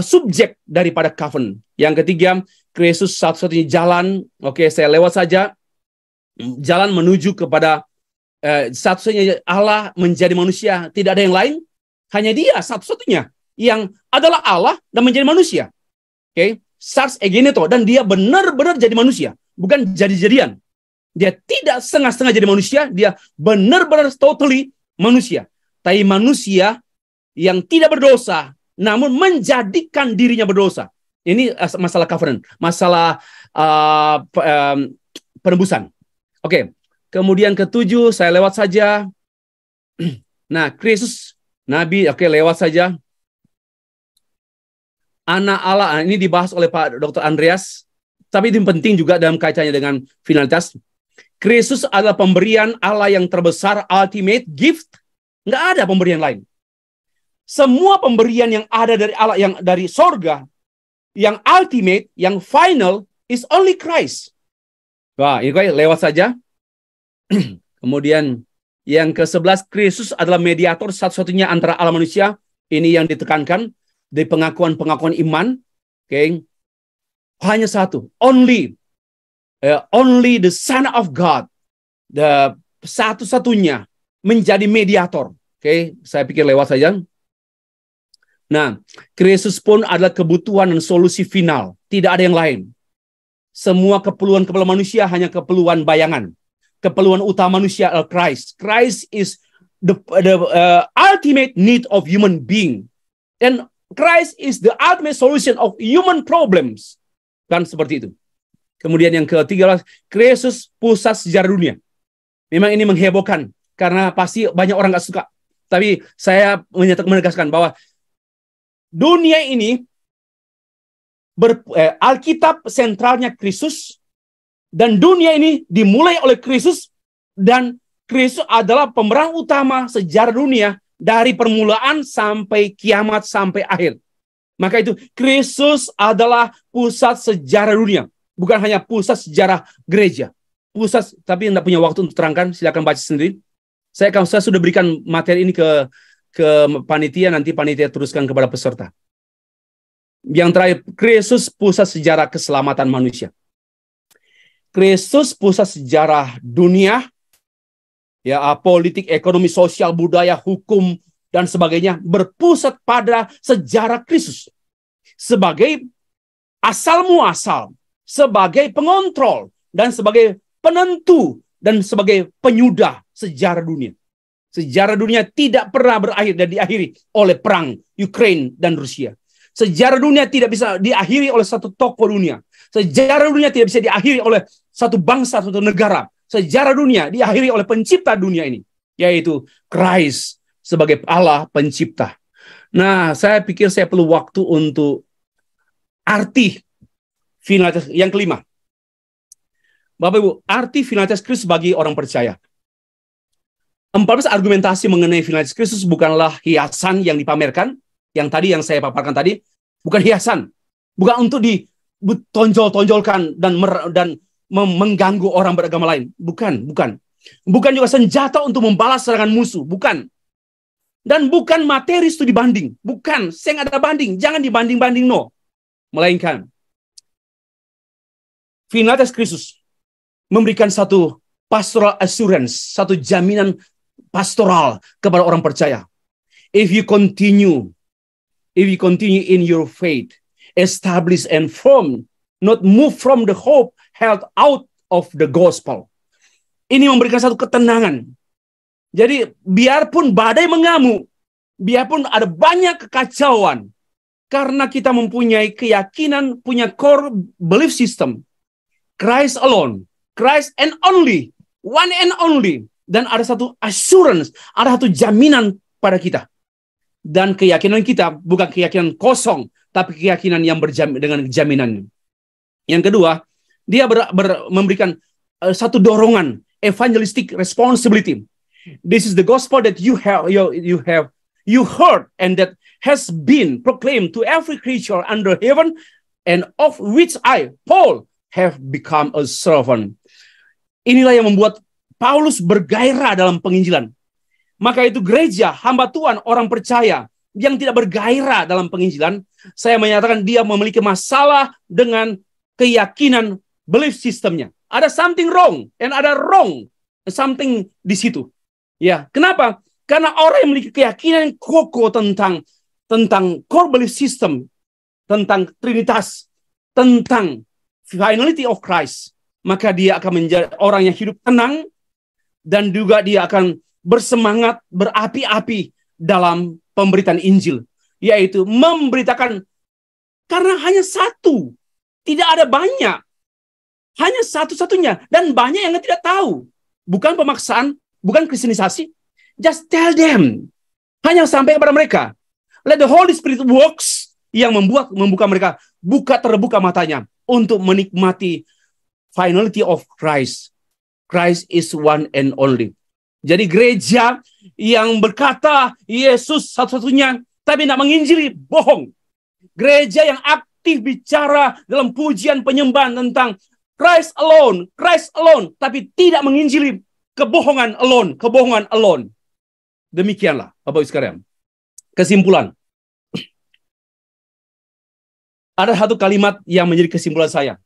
subjek daripada covenant. Yang ketiga, Kristus satu-satunya jalan. Oke, saya lewat saja. Jalan menuju kepada satu-satunya Allah menjadi manusia. Tidak ada yang lain. Hanya Dia satu-satunya yang adalah Allah dan menjadi manusia. Oke, Sars egeneto, dan Dia benar-benar jadi manusia, bukan jadi-jadian. Dia tidak setengah-setengah jadi manusia, Dia benar-benar totally manusia. Tapi manusia yang tidak berdosa, namun menjadikan dirinya berdosa. Ini masalah covenant, masalah penebusan. Oke, kemudian ketujuh, saya lewat saja. Nah, Kristus, Nabi, oke, lewat saja. Anak Allah, ini dibahas oleh Pak Dr. Andreas, tapi itu penting juga dalam kaitannya dengan finalitas. Kristus adalah pemberian Allah yang terbesar, ultimate gift. Nggak ada pemberian lain. Semua pemberian yang ada dari Allah, yang dari sorga, yang ultimate, yang final, is only Christ. Wah, ini lewat saja. Kemudian yang ke-11, Kristus adalah mediator satu-satunya antara Allah manusia. Ini yang ditekankan di pengakuan-pengakuan iman. Okay. Hanya satu, only the Son of God, the satu-satunya menjadi mediator. Okay, saya pikir lewat saja. Nah, Kristus pun adalah kebutuhan dan solusi final. Tidak ada yang lain. Semua keperluan manusia hanya keperluan bayangan. Keperluan utama manusia adalah Christ. Christ is the ultimate need of human being. And Christ is the ultimate solution of human problems. Kan seperti itu. Kemudian yang ketiga, Kristus pusat sejarah dunia. Memang ini menghebohkan karena pasti banyak orang nggak suka. Tapi saya menegaskan bahwa dunia ini Alkitab sentralnya Kristus, dan dunia ini dimulai oleh Kristus, dan Kristus adalah pemeran utama sejarah dunia dari permulaan sampai kiamat sampai akhir. Maka itu Kristus adalah pusat sejarah dunia, bukan hanya pusat sejarah gereja. Pusat, tapi tidak punya waktu untuk terangkan, silakan baca sendiri. Saya sudah berikan materi ini ke panitia, nanti panitia teruskan kepada peserta. Yang terakhir, Kristus pusat sejarah keselamatan manusia. Kristus pusat sejarah dunia, ya, politik, ekonomi, sosial, budaya, hukum, dan sebagainya berpusat pada sejarah Kristus sebagai asal muasal, sebagai pengontrol, dan sebagai penentu, dan sebagai penyudah sejarah dunia. Sejarah dunia tidak pernah berakhir dan diakhiri oleh perang Ukraina dan Rusia. Sejarah dunia tidak bisa diakhiri oleh satu tokoh dunia. Sejarah dunia tidak bisa diakhiri oleh satu bangsa, satu negara. Sejarah dunia diakhiri oleh pencipta dunia ini, yaitu Christ sebagai Allah pencipta. Nah, saya pikir saya perlu waktu untuk arti finalitas yang kelima. Bapak Ibu, arti finalitas Kristus bagi orang percaya. 14 argumentasi mengenai finalitas Kristus bukanlah hiasan yang dipamerkan, yang saya paparkan tadi, bukan hiasan, bukan untuk ditonjol-tonjolkan dan mengganggu orang beragama lain, bukan juga senjata untuk membalas serangan musuh, bukan. Dan bukan materi studi banding, bukan. Saya nggak ada banding, jangan dibanding-banding, no. Melainkan finalitas Kristus memberikan satu pastoral assurance, satu jaminan pastoral kepada orang percaya. If you continue in your faith, established and firm, not move from the hope held out of the gospel. Ini memberikan satu ketenangan. Jadi biarpun badai mengamuk, biarpun ada banyak kekacauan, karena kita mempunyai keyakinan, punya core belief system, Christ alone, Christ and only, one and only, Dan ada satu assurance, ada satu jaminan pada kita. Dan keyakinan kita bukan keyakinan kosong, tapi keyakinan yang berjamin dengan jaminan. Yang kedua, dia memberikan satu dorongan, evangelistic responsibility. This is the gospel that you heard and that has been proclaimed to every creature under heaven, and of which I, Paul, have become a servant. Inilah yang membuat Paulus bergairah dalam penginjilan. Maka itu gereja, hamba Tuhan, orang percaya yang tidak bergairah dalam penginjilan, saya menyatakan dia memiliki masalah dengan keyakinan belief systemnya. Ada something wrong, and ada wrong something di situ. Ya, kenapa? Karena orang yang memiliki keyakinan kokoh tentang core belief system, tentang Trinitas, tentang finality of Christ, maka dia akan menjadi orang yang hidup tenang, dan juga dia akan bersemangat, berapi-api dalam pemberitaan Injil, yaitu memberitakan, karena hanya satu, tidak ada banyak, hanya satu-satunya, dan banyak yang tidak tahu. Bukan pemaksaan, bukan kristenisasi, just tell them, hanya sampai kepada mereka. Let the Holy Spirit works, yang membuka mereka, terbuka matanya, untuk menikmati finality of Christ. Christ is one and only. Jadi gereja yang berkata Yesus satu-satunya, tapi tidak menginjili, bohong. Gereja yang aktif bicara dalam pujian penyembahan tentang Christ alone, tapi tidak menginjili, kebohongan alone. Demikianlah, Bapak Ibu sekalian. Kesimpulan. Ada satu kalimat yang menjadi kesimpulan saya.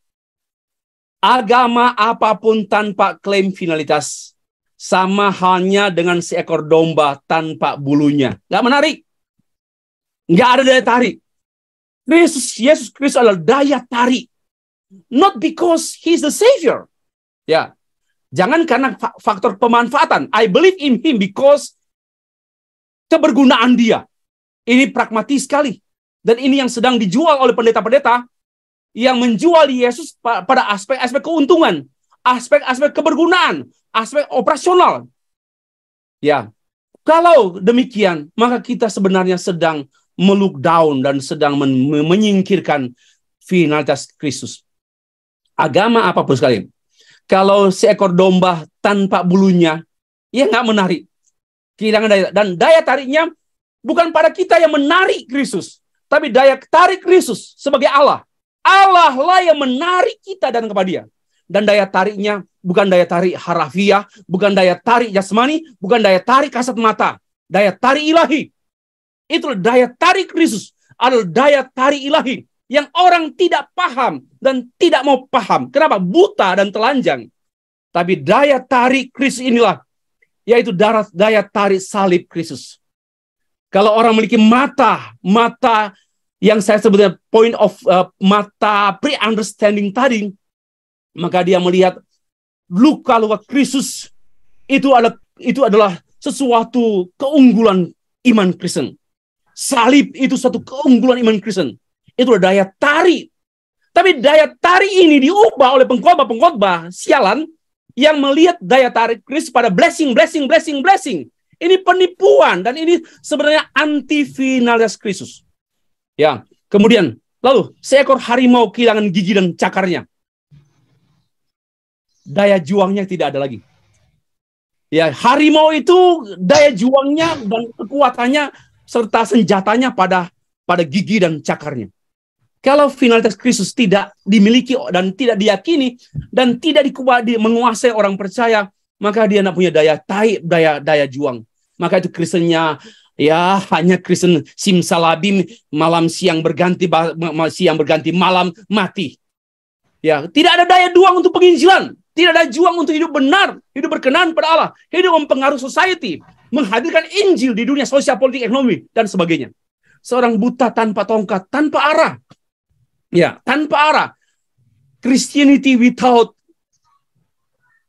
Agama apapun tanpa klaim finalitas sama halnya dengan seekor domba tanpa bulunya. Nggak menarik. Nggak ada daya tarik. Yesus Kristus adalah daya tarik. Not because He's the Savior. Ya, jangan karena faktor pemanfaatan. I believe in Him because kebergunaan Dia. Ini pragmatis sekali. Dan ini yang sedang dijual oleh pendeta-pendeta yang menjual Yesus pada aspek-aspek keuntungan, aspek-aspek kebergunaan, aspek operasional. Ya, kalau demikian, maka kita sebenarnya sedang melook down dan sedang menyingkirkan finalitas Kristus. Agama apapun sekali, kalau seekor domba tanpa bulunya, ya nggak menarik. Kehilangan daya, dan daya tariknya bukan pada kita yang menarik Kristus, tapi daya tarik Kristus sebagai Allah. Allah lah yang menarik kita dan kepada Dia. Dan daya tariknya bukan daya tarik harafiah, bukan daya tarik jasmani, bukan daya tarik kasat mata. Daya tarik ilahi. Itulah daya tarik Kristus. Adalah daya tarik ilahi yang orang tidak paham dan tidak mau paham. Kenapa? Buta dan telanjang. Tapi daya tarik Kristus inilah, yaitu daya tarik salib Kristus. Kalau orang memiliki mata yang saya sebutnya point of mata pre-understanding tadi, maka dia melihat luka-luka Kristus itu adalah sesuatu keunggulan iman Kristen. Salib itu satu keunggulan iman Kristen. Itu adalah daya tarik. Tapi daya tarik ini diubah oleh pengkhotbah sialan yang melihat daya tarik Kristus pada blessing. Ini penipuan dan ini sebenarnya anti finalitas Kristus. Ya, kemudian lalu seekor harimau kehilangan gigi dan cakarnya. Daya juangnya tidak ada lagi. Ya, harimau itu daya juangnya dan kekuatannya serta senjatanya pada gigi dan cakarnya. Kalau finalitas Kristus tidak dimiliki dan tidak diyakini dan tidak menguasai orang percaya, maka dia tidak punya daya tarik, daya juang. Maka itu Kristennya ya hanya Kristen simsalabim, malam siang berganti malam mati. Ya, tidak ada daya juang untuk penginjilan, tidak ada juang untuk hidup benar, hidup berkenan pada Allah, hidup mempengaruhi society, menghadirkan Injil di dunia sosial, politik, ekonomi dan sebagainya. Seorang buta tanpa tongkat, tanpa arah. Ya, tanpa arah. Christianity without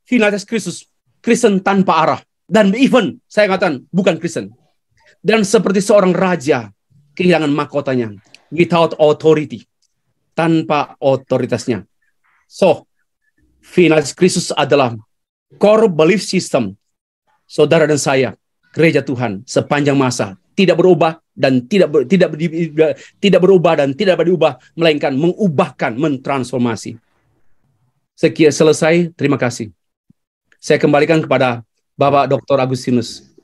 finalitas Kristus, Kristen tanpa arah. Dan even, saya katakan, bukan Kristen. Dan seperti seorang raja, kehilangan mahkotanya. Without authority. Tanpa otoritasnya. So, finalitas Kristus adalah core belief system. saudara dan saya, gereja Tuhan sepanjang masa tidak berubah dan tidak berubah dan tidak diubah, melainkan mengubahkan, mentransformasi. Sekian, selesai. Terima kasih. Saya kembalikan kepada Bapak Dr. Agustinus.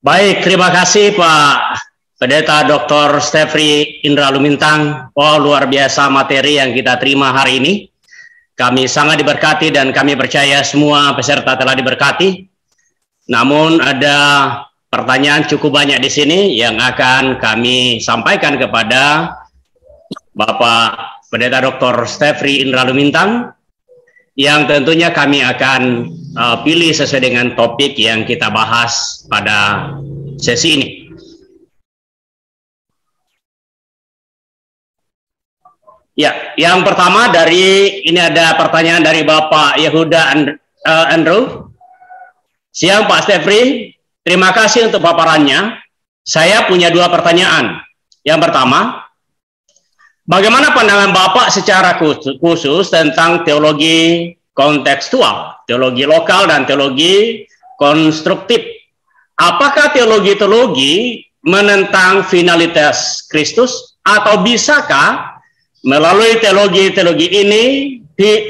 Baik, terima kasih Pak Pendeta Dr. Stefri Indra Lumintang. Oh, luar biasa materi yang kita terima hari ini. Kami sangat diberkati dan kami percaya semua peserta telah diberkati. Namun ada pertanyaan cukup banyak di sini yang akan kami sampaikan kepada Bapak Pendeta Dr. Stefri Indra Lumintang, yang tentunya kami akan pilih sesuai dengan topik yang kita bahas pada sesi ini. Ya, yang pertama ini ada pertanyaan dari Bapak Yehuda Andrew. Siang Pak Stefri, terima kasih untuk paparannya. Saya punya dua pertanyaan. Yang pertama, bagaimana pandangan Bapak secara khusus tentang teologi kontekstual, teologi lokal dan teologi konstruktif? Apakah teologi-teologi menentang finalitas Kristus, atau bisakah melalui teologi-teologi ini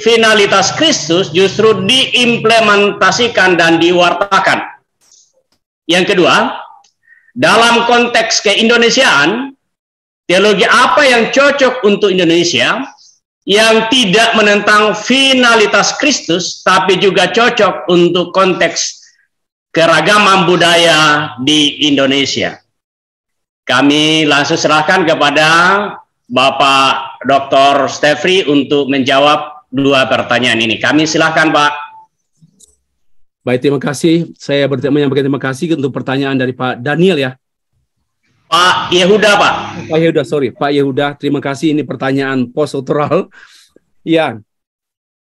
finalitas Kristus justru diimplementasikan dan diwartakan? Yang kedua, dalam konteks keindonesiaan, teologi apa yang cocok untuk Indonesia yang tidak menentang finalitas Kristus tapi juga cocok untuk konteks keragaman budaya di Indonesia? Kami langsung serahkan kepada Bapak Dr. Stefri untuk menjawab dua pertanyaan ini. Kami silakan Pak. Baik, terima kasih. Saya menyampaikan terima kasih untuk pertanyaan dari Pak Daniel ya. Pak Yehuda, Pak. Pak Yehuda, sorry. Pak Yehuda, terima kasih. Ini pertanyaan post-doctoral. Ya,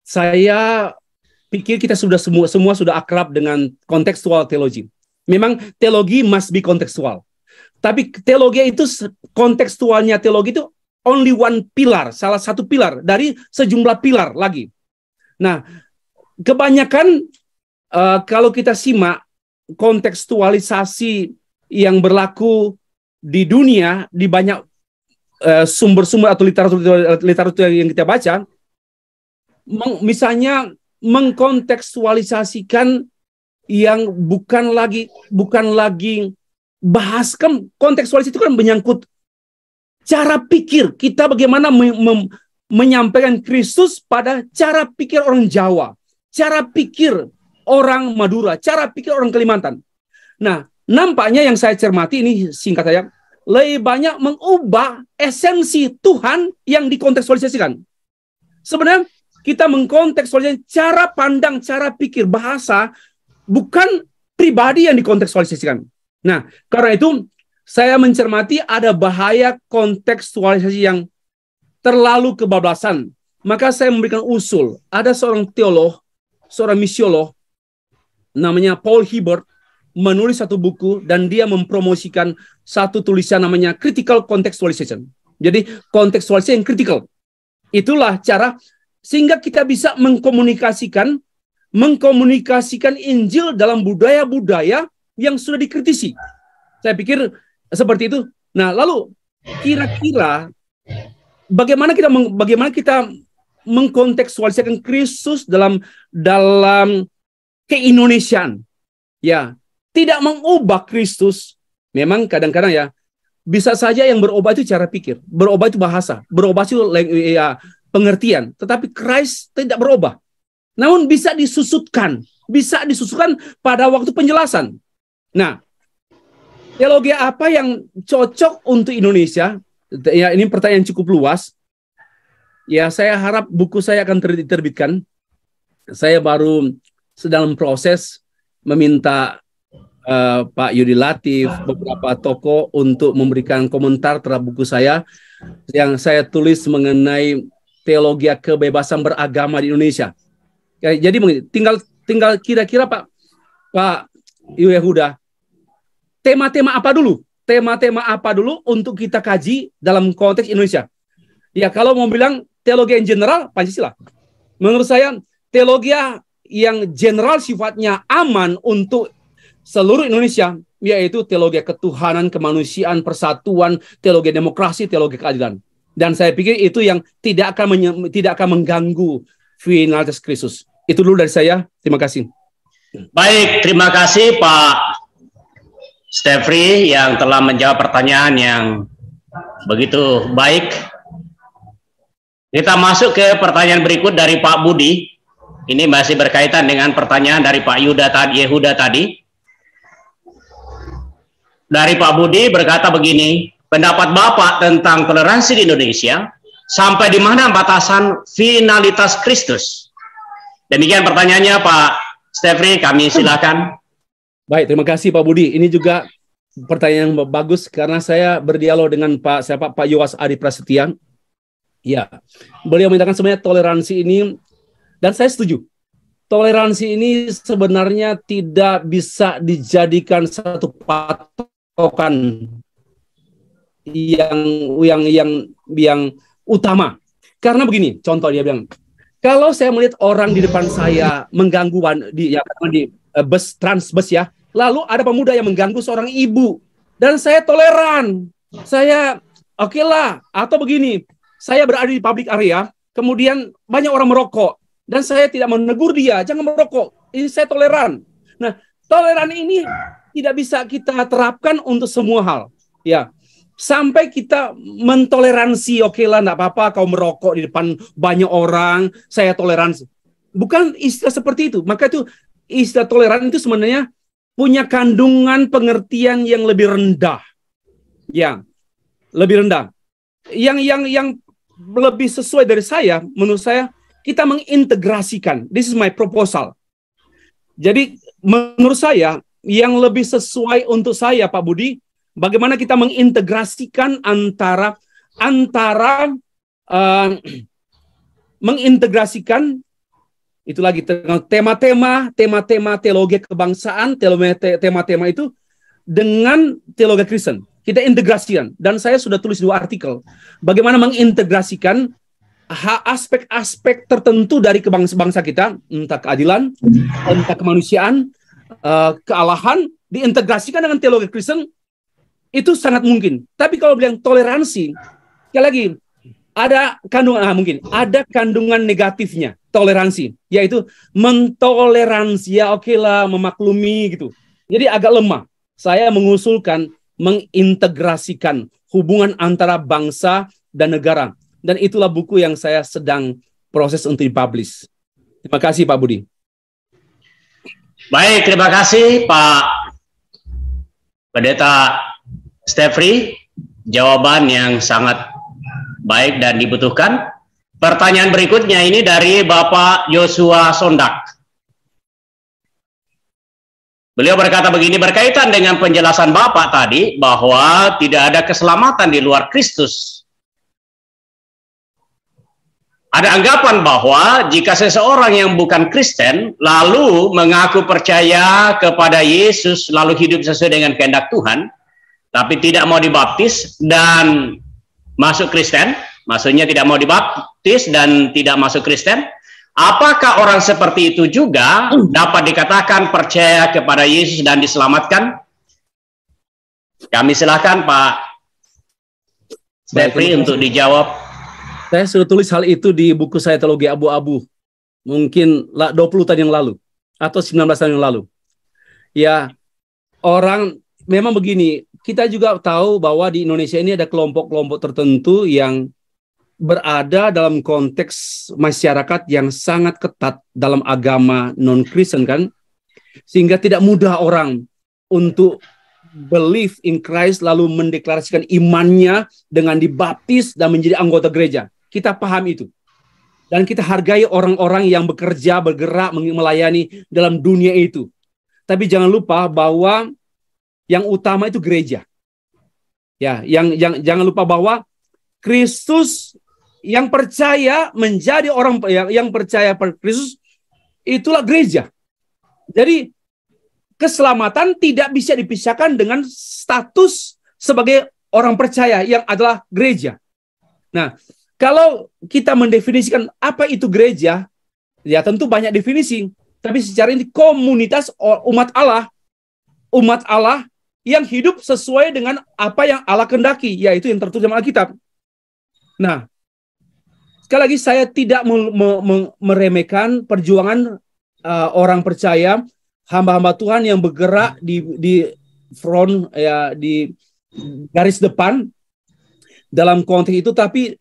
saya pikir kita semua sudah akrab dengan kontekstual teologi. Memang teologi must be kontekstual. Tapi teologi itu, kontekstualnya teologi itu only one pilar, salah satu pilar dari sejumlah pilar lagi. Nah, kebanyakan kalau kita simak kontekstualisasi yang berlaku di dunia, di banyak sumber-sumber atau literatur yang kita baca, misalnya mengkontekstualisasikan yang bukan lagi bahaskan. Kontekstualisasi itu kan menyangkut cara pikir kita, bagaimana menyampaikan Kristus pada cara pikir orang Jawa, cara pikir orang Madura, cara pikir orang Kalimantan. Nah, nampaknya yang saya cermati ini, singkat saja, lebih banyak mengubah esensi Tuhan yang dikontekstualisasikan. Sebenarnya kita mengkontekstualisasikan cara pandang, cara pikir, bahasa, bukan pribadi yang dikontekstualisasikan. Nah, karena itu saya mencermati ada bahaya kontekstualisasi yang terlalu kebablasan. Maka saya memberikan usul. Ada seorang teolog, seorang misiolog, namanya Paul Hibbert, menulis satu buku dan dia mempromosikan satu tulisan namanya Critical Contextualization. Jadi kontekstualisasi yang kritikal. Itulah cara sehingga kita bisa mengkomunikasikan Injil dalam budaya-budaya yang sudah dikritisi. Saya pikir seperti itu. Nah, lalu kira-kira bagaimana kita mengkontekstualisasikan Kristus dalam keindonesiaan? Ya, tidak mengubah Kristus. Memang kadang-kadang ya, bisa saja yang berubah itu cara pikir, berubah itu bahasa, berubah itu pengertian. Tetapi Christ tidak berubah. Namun bisa disusutkan pada waktu penjelasan. Nah, teologi apa yang cocok untuk Indonesia? Ya, ini pertanyaan cukup luas. Ya, saya harap buku saya akan diterbitkan. Saya baru sedang proses meminta Pak Yudi Latif, beberapa tokoh untuk memberikan komentar terhadap buku saya yang saya tulis mengenai teologi kebebasan beragama di Indonesia. Ya, jadi tinggal kira-kira Pak Yehuda, tema-tema apa dulu? Tema-tema apa dulu untuk kita kaji dalam konteks Indonesia? Ya, kalau mau bilang teologi yang general, Pancasila. Menurut saya, teologi yang general sifatnya aman untuk seluruh Indonesia, yaitu teologi ketuhanan, kemanusiaan, persatuan, teologi demokrasi, teologi keadilan. Dan saya pikir itu yang tidak akan mengganggu finalitas Kristus. Itu dulu dari saya. Terima kasih. Baik, terima kasih Pak Stefri yang telah menjawab pertanyaan yang begitu baik. Kita masuk ke pertanyaan berikut dari Pak Budi. Ini masih berkaitan dengan pertanyaan dari Pak Yehuda tadi. Dari Pak Budi berkata begini, pendapat Bapak tentang toleransi di Indonesia, sampai di mana batasan finalitas Kristus? Demikian pertanyaannya Pak Stefri, kami silakan. Baik, terima kasih Pak Budi. Ini juga pertanyaan yang bagus karena saya berdialog dengan Pak Yowas Adi Prasetya. Ya, beliau menyatakan sebenarnya toleransi ini, dan saya setuju. Toleransi ini sebenarnya tidak bisa dijadikan satu patokan yang utama. Karena begini, contoh dia bilang, kalau saya melihat orang di depan saya mengganggu di transbus ya, lalu ada pemuda yang mengganggu seorang ibu, dan saya toleran, saya oke lah. Atau begini, saya berada di public area, kemudian banyak orang merokok, dan saya tidak menegur dia, jangan merokok. Ini saya toleran. Nah, toleran ini tidak bisa kita terapkan untuk semua hal. Ya, sampai kita mentoleransi, oke lah, enggak apa-apa kau merokok di depan banyak orang, saya toleransi. Bukan istilah seperti itu. Maka itu istilah toleran itu sebenarnya punya kandungan pengertian yang lebih rendah. Ya, lebih rendah. Yang lebih sesuai dari saya, menurut saya, kita mengintegrasikan. This is my proposal. Jadi, menurut saya, yang lebih sesuai untuk saya, Pak Budi, bagaimana kita mengintegrasikan mengintegrasikan itu lagi tema-tema teologi kebangsaan, tema-tema itu dengan teologi Kristen. Kita integrasikan, dan saya sudah tulis 2 artikel bagaimana mengintegrasikan aspek-aspek tertentu dari bangsa kita, entah keadilan, entah kemanusiaan, kealahan, diintegrasikan dengan teologi Kristen. Itu sangat mungkin. Tapi kalau bilang toleransi, sekali lagi ada kandungan negatifnya toleransi, yaitu mentoleransi, ya oke lah, memaklumi gitu. Jadi agak lemah. Saya mengusulkan mengintegrasikan hubungan antara bangsa dan negara. Dan itulah buku yang saya sedang proses untuk dipublish. Terima kasih Pak Budi. Baik, terima kasih Pak Pendeta Stefri. Jawaban yang sangat baik dan dibutuhkan. Pertanyaan berikutnya ini dari Bapak Yosua Sondak. Beliau berkata begini, berkaitan dengan penjelasan Bapak tadi bahwa tidak ada keselamatan di luar Kristus. Ada anggapan bahwa jika seseorang yang bukan Kristen lalu mengaku percaya kepada Yesus lalu hidup sesuai dengan kehendak Tuhan, tapi tidak mau dibaptis dan masuk Kristen, maksudnya tidak mau dibaptis dan tidak masuk Kristen, apakah orang seperti itu juga dapat dikatakan percaya kepada Yesus dan diselamatkan? Kami silakan Pak Stefri untuk dijawab. Saya sudah tulis hal itu di buku saya Teologi Abu-Abu, mungkin 20 tahun yang lalu atau 19 tahun yang lalu. Ya, orang memang begini, kita juga tahu bahwa di Indonesia ini ada kelompok-kelompok tertentu yang berada dalam konteks masyarakat yang sangat ketat dalam agama non-Kristen kan, sehingga tidak mudah orang untuk believe in Christ lalu mendeklarasikan imannya dengan dibaptis dan menjadi anggota gereja. Kita paham itu. Dan kita hargai orang-orang yang bekerja, bergerak, melayani dalam dunia itu. Tapi jangan lupa bahwa yang utama itu gereja. Ya, jangan lupa bahwa Kristus yang percaya menjadi orang yang percaya pada Kristus itulah gereja. Jadi keselamatan tidak bisa dipisahkan dengan status sebagai orang percaya yang adalah gereja. Nah, kalau kita mendefinisikan apa itu gereja, ya tentu banyak definisi. tapi secara ini komunitas umat Allah yang hidup sesuai dengan apa yang Allah kehendaki, yaitu yang tertulis dalam Alkitab. Nah, sekali lagi saya tidak meremehkan perjuangan orang percaya, hamba-hamba Tuhan yang bergerak di front, ya, di garis depan dalam konteks itu, tapi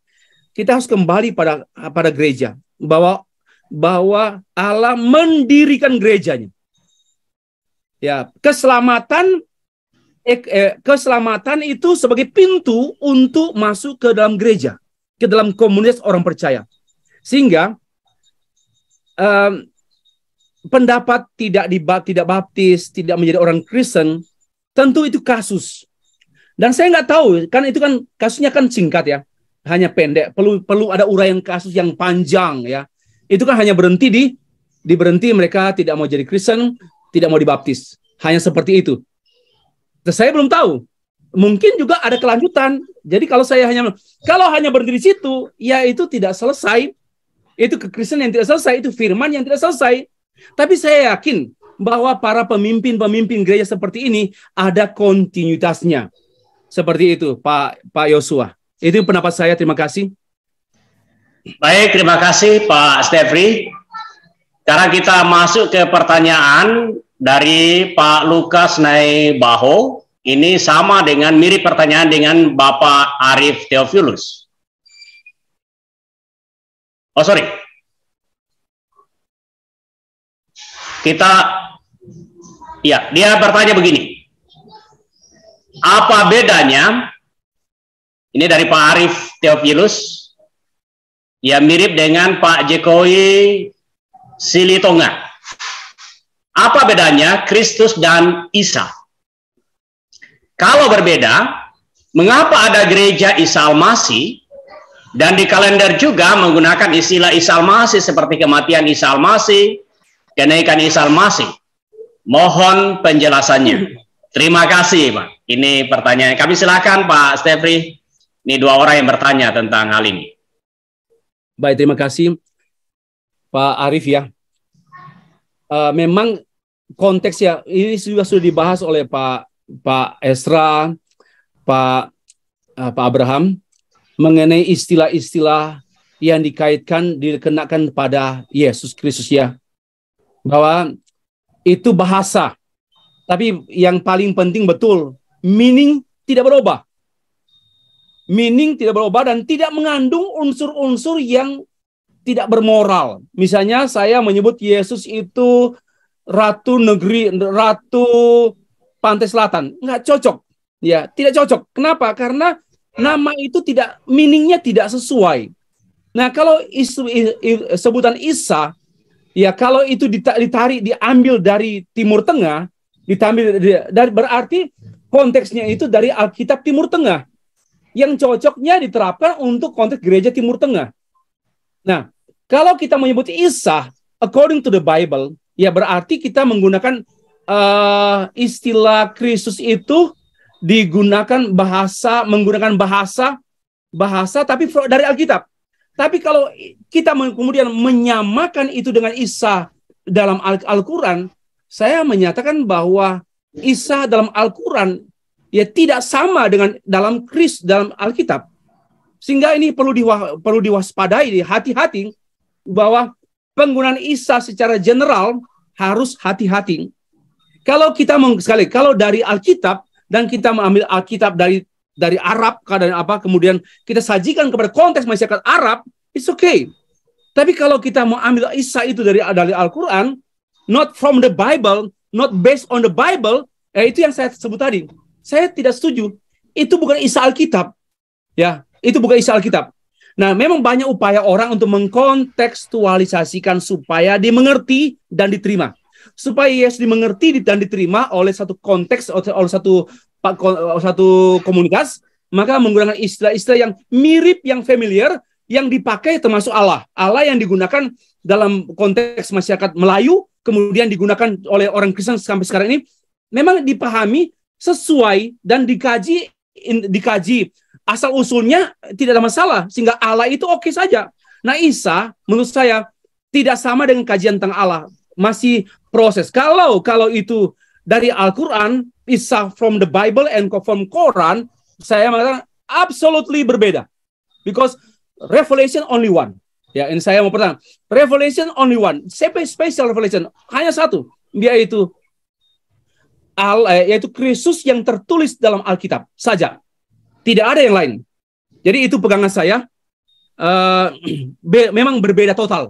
kita harus kembali pada gereja, bahwa Allah mendirikan gerejanya. Ya, keselamatan itu sebagai pintu untuk masuk ke dalam gereja, ke dalam komunitas orang percaya. Sehingga pendapat tidak baptis, tidak menjadi orang Kristen, tentu itu kasus. Dan saya nggak tahu, kan itu kan kasusnya kan singkat ya, hanya pendek. Perlu ada uraian kasus yang panjang ya. Itu kan hanya berhenti mereka tidak mau jadi Kristen, tidak mau dibaptis. Hanya seperti itu. Saya belum tahu. Mungkin juga ada kelanjutan. Jadi kalau hanya berhenti di situ, ya itu tidak selesai. Itu kekristenan yang tidak selesai, itu firman yang tidak selesai. Tapi saya yakin bahwa para pemimpin gereja seperti ini ada kontinuitasnya. Seperti itu, Pak Yosua. Itu pendapat saya. Terima kasih. Baik, terima kasih Pak Stefri. Sekarang kita masuk ke pertanyaan dari Pak Lukas Naibaho. Ini sama dengan mirip pertanyaan dengan Bapak Arif Theophilus. Oh, sorry. Dia bertanya begini. Apa bedanya, ini dari Pak Arif Theophilus, ya mirip dengan Pak Jokowi Silitonga. Apa bedanya Kristus dan Isa? Kalau berbeda, mengapa ada gereja Isa Al-Masih dan di kalender juga menggunakan istilah Isa Al-Masih seperti kematian Isa Al-Masih, kenaikan Isa Al-Masih? Mohon penjelasannya. Terima kasih, Pak. Ini pertanyaan. Kami silakan Pak Stefri. Ini dua orang yang bertanya tentang hal ini. Baik, terima kasih Pak Arif ya. Memang konteksnya ini sudah dibahas oleh Pak Ezra, Pak Abraham mengenai istilah-istilah yang dikenakan pada Yesus Kristus ya. Bahwa itu bahasa. Tapi yang paling penting betul, meaning tidak berubah. Meaning tidak berubah dan tidak mengandung unsur-unsur yang tidak bermoral. Misalnya saya menyebut Yesus itu ratu pantai selatan. Nggak cocok. Ya, tidak cocok. Kenapa? Karena nama itu meaningnya tidak sesuai. Nah, kalau sebutan Isa, ya kalau itu diambil dari Timur Tengah, berarti konteksnya itu dari Alkitab Timur Tengah yang cocoknya diterapkan untuk konteks gereja Timur Tengah. Nah, kalau kita menyebut Isa according to the Bible, ya berarti kita menggunakan istilah Kristus itu menggunakan bahasa tapi dari Alkitab. Tapi kalau kita kemudian menyamakan itu dengan Isa dalam Al-Quran, saya menyatakan bahwa Isa dalam Al-Quran ya tidak sama dengan dalam Alkitab. Sehingga ini perlu diwaspadai, hati-hati bahwa penggunaan Isa secara general harus hati-hati. Kalau dari Alkitab dan kita mengambil Alkitab dari Arab, kemudian kita sajikan kepada konteks masyarakat Arab, it's okay. Tapi kalau kita mau ambil Isa itu dari Al-Quran, not from the Bible, not based on the Bible, itu yang saya sebut tadi. Saya tidak setuju. Itu bukan Isa Alkitab. Ya, itu bukan Isa Alkitab. Nah, memang banyak upaya orang untuk mengkontekstualisasikan supaya dimengerti dan diterima. Supaya Yesus dimengerti dan diterima oleh satu konteks, oleh satu komunitas, maka menggunakan istilah-istilah yang mirip, yang familiar, yang dipakai termasuk Allah. Allah yang digunakan dalam konteks masyarakat Melayu, kemudian digunakan oleh orang Kristen sampai sekarang ini, memang dipahami sesuai dan dikaji asal usulnya tidak ada masalah, sehingga Allah itu oke saja. Nah, Isa menurut saya tidak sama dengan kajian tentang Allah. masih proses. Kalau itu dari Al-Quran, bisa from the Bible and from Quran, saya mengatakan absolutely berbeda. Because revelation only one. Ya, ini saya mau pertanyaan. Revelation only one. Special revelation hanya satu, yaitu Kristus yang tertulis dalam Alkitab saja. Tidak ada yang lain. Jadi itu pegangan saya. Memang berbeda total.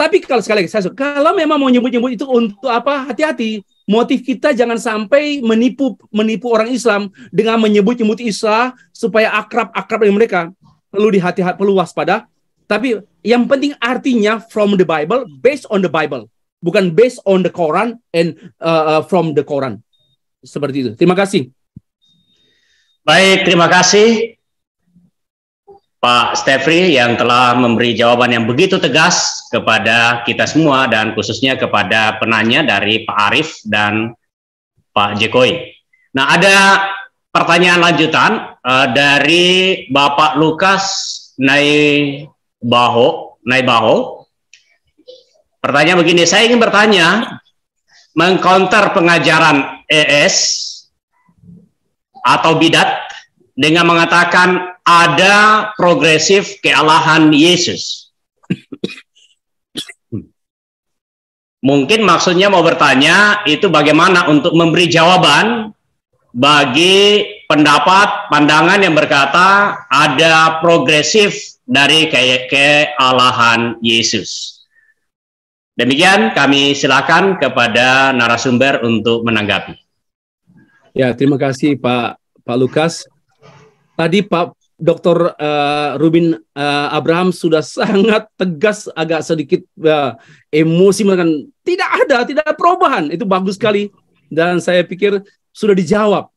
Tapi kalau sekali lagi, kalau memang mau nyebut-nyebut itu untuk apa? Hati-hati. Motif kita jangan sampai menipu orang Islam dengan menyebut-nyebut Isa supaya akrab dengan mereka. Perlu dihati-hati, perlu waspada. Tapi yang penting artinya from the Bible, based on the Bible, bukan based on the Quran and from the Quran. Seperti itu. Terima kasih. Baik, terima kasih Pak Stefri yang telah memberi jawaban yang begitu tegas kepada kita semua dan khususnya kepada penanya dari Pak Arief dan Pak Jokowi. Nah, ada pertanyaan lanjutan dari Bapak Lukas Naibaho. Pertanyaan begini, saya ingin bertanya, mengcounter pengajaran ES atau bidat dengan mengatakan ada progresif kealahan Yesus. Mungkin maksudnya mau bertanya itu bagaimana untuk memberi jawaban bagi pandangan yang berkata ada progresif dari kealahan Yesus. Demikian, kami silakan kepada narasumber untuk menanggapi. Ya, terima kasih Pak Lukas. Tadi Pak Dr. Rubin Abraham sudah sangat tegas, agak sedikit emosi mengatakan tidak ada perubahan. Itu bagus sekali dan saya pikir sudah dijawab.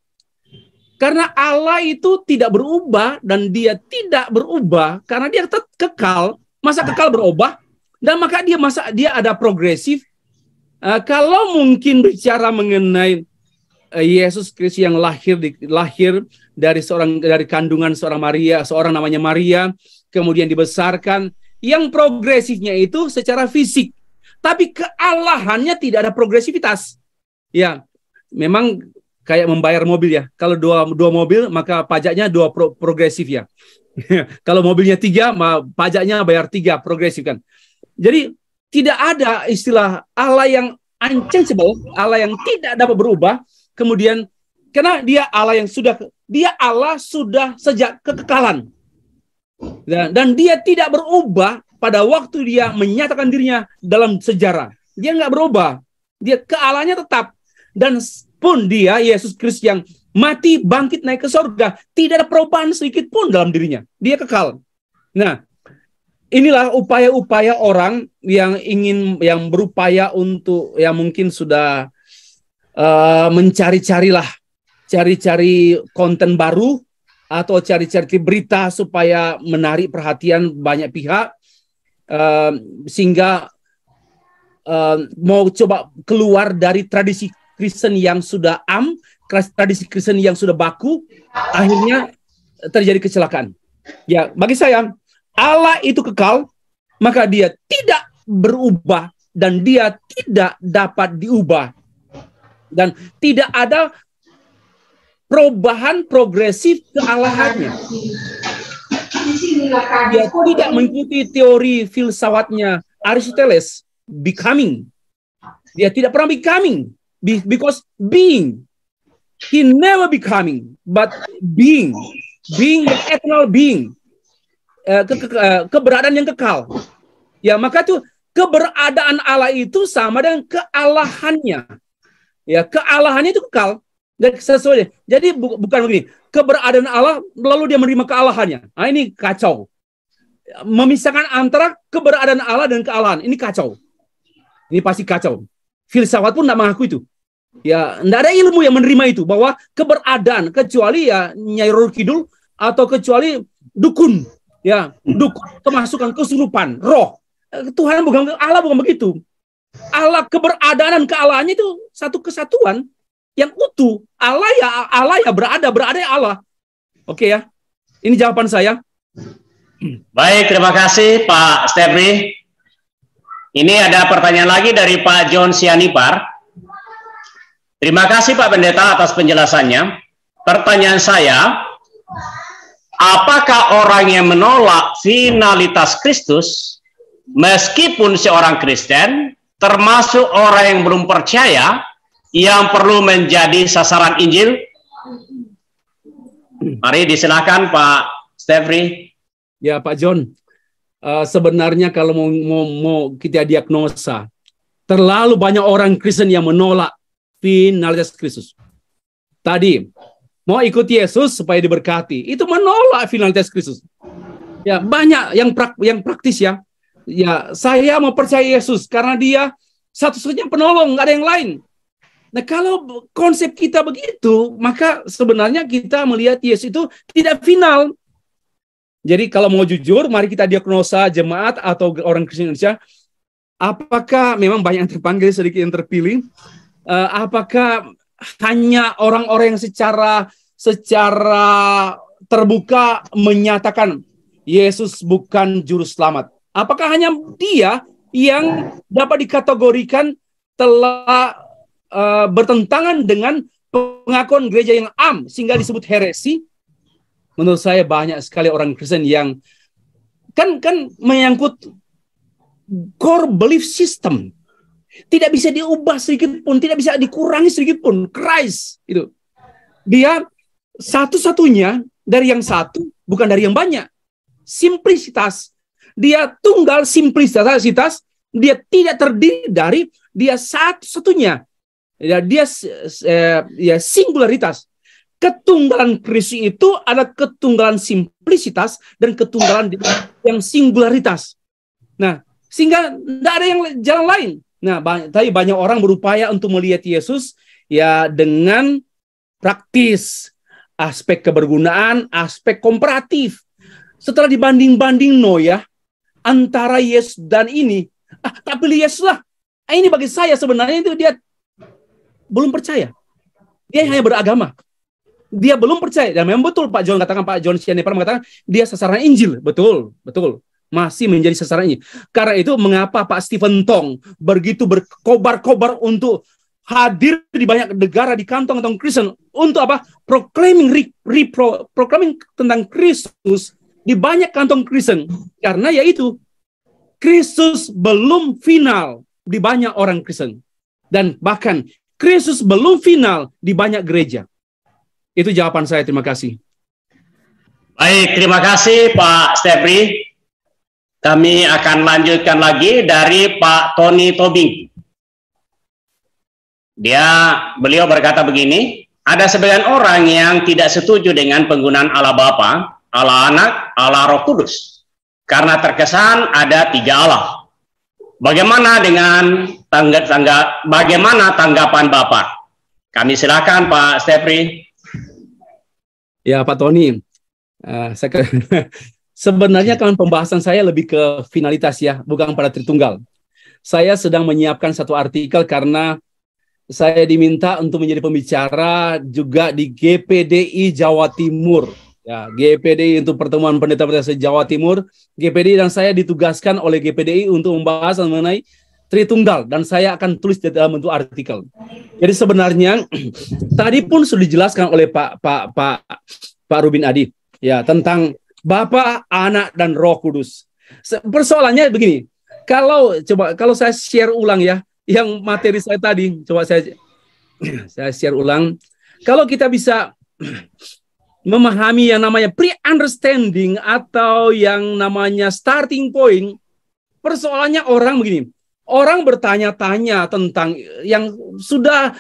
Karena Allah itu tidak berubah dan dia tidak berubah karena dia tetap kekal. Masa kekal berubah? Dan maka dia ada progresif. Kalau mungkin bicara mengenai Yesus Kristus yang lahir dari kandungan seorang namanya Maria, kemudian dibesarkan, yang progresifnya itu secara fisik, tapi kealahannya tidak ada progresivitas. Ya, memang kayak membayar mobil ya. Kalau dua mobil maka pajaknya progresif ya. Kalau mobilnya 3, pajaknya bayar 3, progresif kan. Jadi tidak ada istilah Allah yang unchangeable, Allah yang tidak dapat berubah. Kemudian karena dia Allah sudah sejak kekekalan. Dan dia tidak berubah pada waktu dia menyatakan dirinya dalam sejarah. Dia nggak berubah. Dia kealahannya tetap. Dan pun dia, Yesus Kristus yang mati, bangkit, naik ke surga, tidak ada perubahan sedikit pun dalam dirinya. Dia kekal. Nah, inilah upaya-upaya orang yang berupaya untuk, yang mungkin sudah cari-cari konten baru atau cari-cari berita supaya menarik perhatian banyak pihak, sehingga mau coba keluar dari tradisi Kristen yang sudah tradisi Kristen yang sudah baku, akhirnya terjadi kecelakaan. Ya, bagi saya Allah itu kekal, maka dia tidak berubah dan dia tidak dapat diubah. Dan tidak ada perubahan progresif kealahannya. Dia tidak mengikuti teori filsafatnya Aristoteles, becoming. Dia tidak pernah becoming, because being. He never becoming, but being the eternal being. Keberadaan yang kekal. Ya, maka itu keberadaan Allah itu sama dengan kealahannya. Ya, kealahannya itu kekal dan sesuai. Jadi bukan begini, keberadaan Allah lalu dia menerima kealahannya. Nah, ini kacau. Memisahkan antara keberadaan Allah dan kealahan, ini kacau. Ini pasti kacau. Filsafat pun tidak mengaku itu. Ya, tidak ada ilmu yang menerima itu, bahwa keberadaan kecuali ya Nyai Roro Kidul atau kecuali dukun. Ya, dukun kemasukan kesurupan, roh. Tuhan bukan, Allah bukan begitu. Allah, keberadaan dan kealahannya itu satu kesatuan yang utuh. Allah ya berada ya Allah. Oke ya. Ini jawaban saya. Baik, terima kasih Pak Stefri. Ini ada pertanyaan lagi dari Pak John Sianipar. Terima kasih Pak Pendeta atas penjelasannya. Pertanyaan saya, apakah orang yang menolak finalitas Kristus, meskipun seorang Kristen, termasuk orang yang belum percaya, yang perlu menjadi sasaran Injil? Mari disilakan Pak Stefri. Ya Pak John, sebenarnya kalau mau kita diagnosa, terlalu banyak orang Kristen yang menolak finalitas Kristus. Tadi mau ikut Yesus supaya diberkati, itu menolak finalitas Kristus. Ya banyak yang praktis ya. Ya saya mau percaya Yesus karena Dia satu-satunya penolong, nggak ada yang lain. Nah kalau konsep kita begitu, maka sebenarnya kita melihat Yesus itu tidak final. Jadi kalau mau jujur, mari kita diagnosa jemaat atau orang Kristen Indonesia, apakah memang banyak yang terpanggil, sedikit yang terpilih? Apakah hanya orang-orang yang secara terbuka menyatakan Yesus bukan juru selamat? Apakah hanya Dia yang dapat dikategorikan telah bertentangan dengan pengakuan gereja yang sehingga disebut heresi? Menurut saya banyak sekali orang Kristen yang kan menyangkut core belief system. Tidak bisa diubah sedikit pun, tidak bisa dikurangi sedikit pun. Christ itu. Dia satu-satunya dari yang satu, bukan dari yang banyak. Simplicitas. Dia tunggal simplicitas, dia tidak terdiri dari, dia satu-satunya. Dia singularitas. Ketunggalan Kristus itu ada ketunggalan simplicitas dan ketunggalan yang singularitas. Nah, sehingga tidak ada yang jalan lain. Nah, tapi banyak orang berupaya untuk melihat Yesus ya dengan praktis, aspek kebergunaan, aspek komparatif. Setelah dibanding-banding antara Yesus dan ini, tak pilih Yesus lah. Ini bagi saya sebenarnya itu dia belum percaya. Dia hanya beragama. Dia belum percaya. Dan memang betul Pak John Sianipar mengatakan dia sasaran Injil. Betul. Masih menjadi sasaran Injil. Karena itu mengapa Pak Stephen Tong begitu berkobar-kobar untuk hadir di banyak negara di kantong-kantong Kristen untuk apa? Proclaiming tentang Kristus di banyak kantong Kristen. Karena yaitu Kristus belum final di banyak orang Kristen. Dan bahkan Kristus belum final di banyak gereja. Itu jawaban saya, terima kasih. Baik, terima kasih Pak Stefri. Kami akan lanjutkan lagi dari Pak Tony Tobing. Beliau berkata begini, ada sebagian orang yang tidak setuju dengan penggunaan Allah Bapa, Allah Anak, Allah Roh Kudus. Karena terkesan ada 3 Allah. Bagaimana dengan bagaimana tanggapan Bapak? Kami silakan Pak Stefri. Ya Pak Tony, sebenarnya kan pembahasan saya lebih ke finalitas ya, bukan pada Tritunggal. Saya sedang menyiapkan satu artikel karena saya diminta untuk menjadi pembicara juga di GPDI Jawa Timur. Ya, GPDI untuk pertemuan pendeta-pendeta Jawa Timur. GPDI dan saya ditugaskan oleh GPDI untuk membahas mengenai Tritunggal dan saya akan tulis dalam bentuk artikel. Jadi sebenarnya tadi pun sudah dijelaskan oleh Pak Rubin Adi ya tentang Bapa, Anak dan Roh Kudus. Persoalannya begini, kalau saya share ulang ya yang materi saya tadi, coba saya share ulang. Kalau kita bisa memahami yang namanya pre-understanding atau yang namanya starting point, persoalannya orang begini. Orang bertanya-tanya tentang yang sudah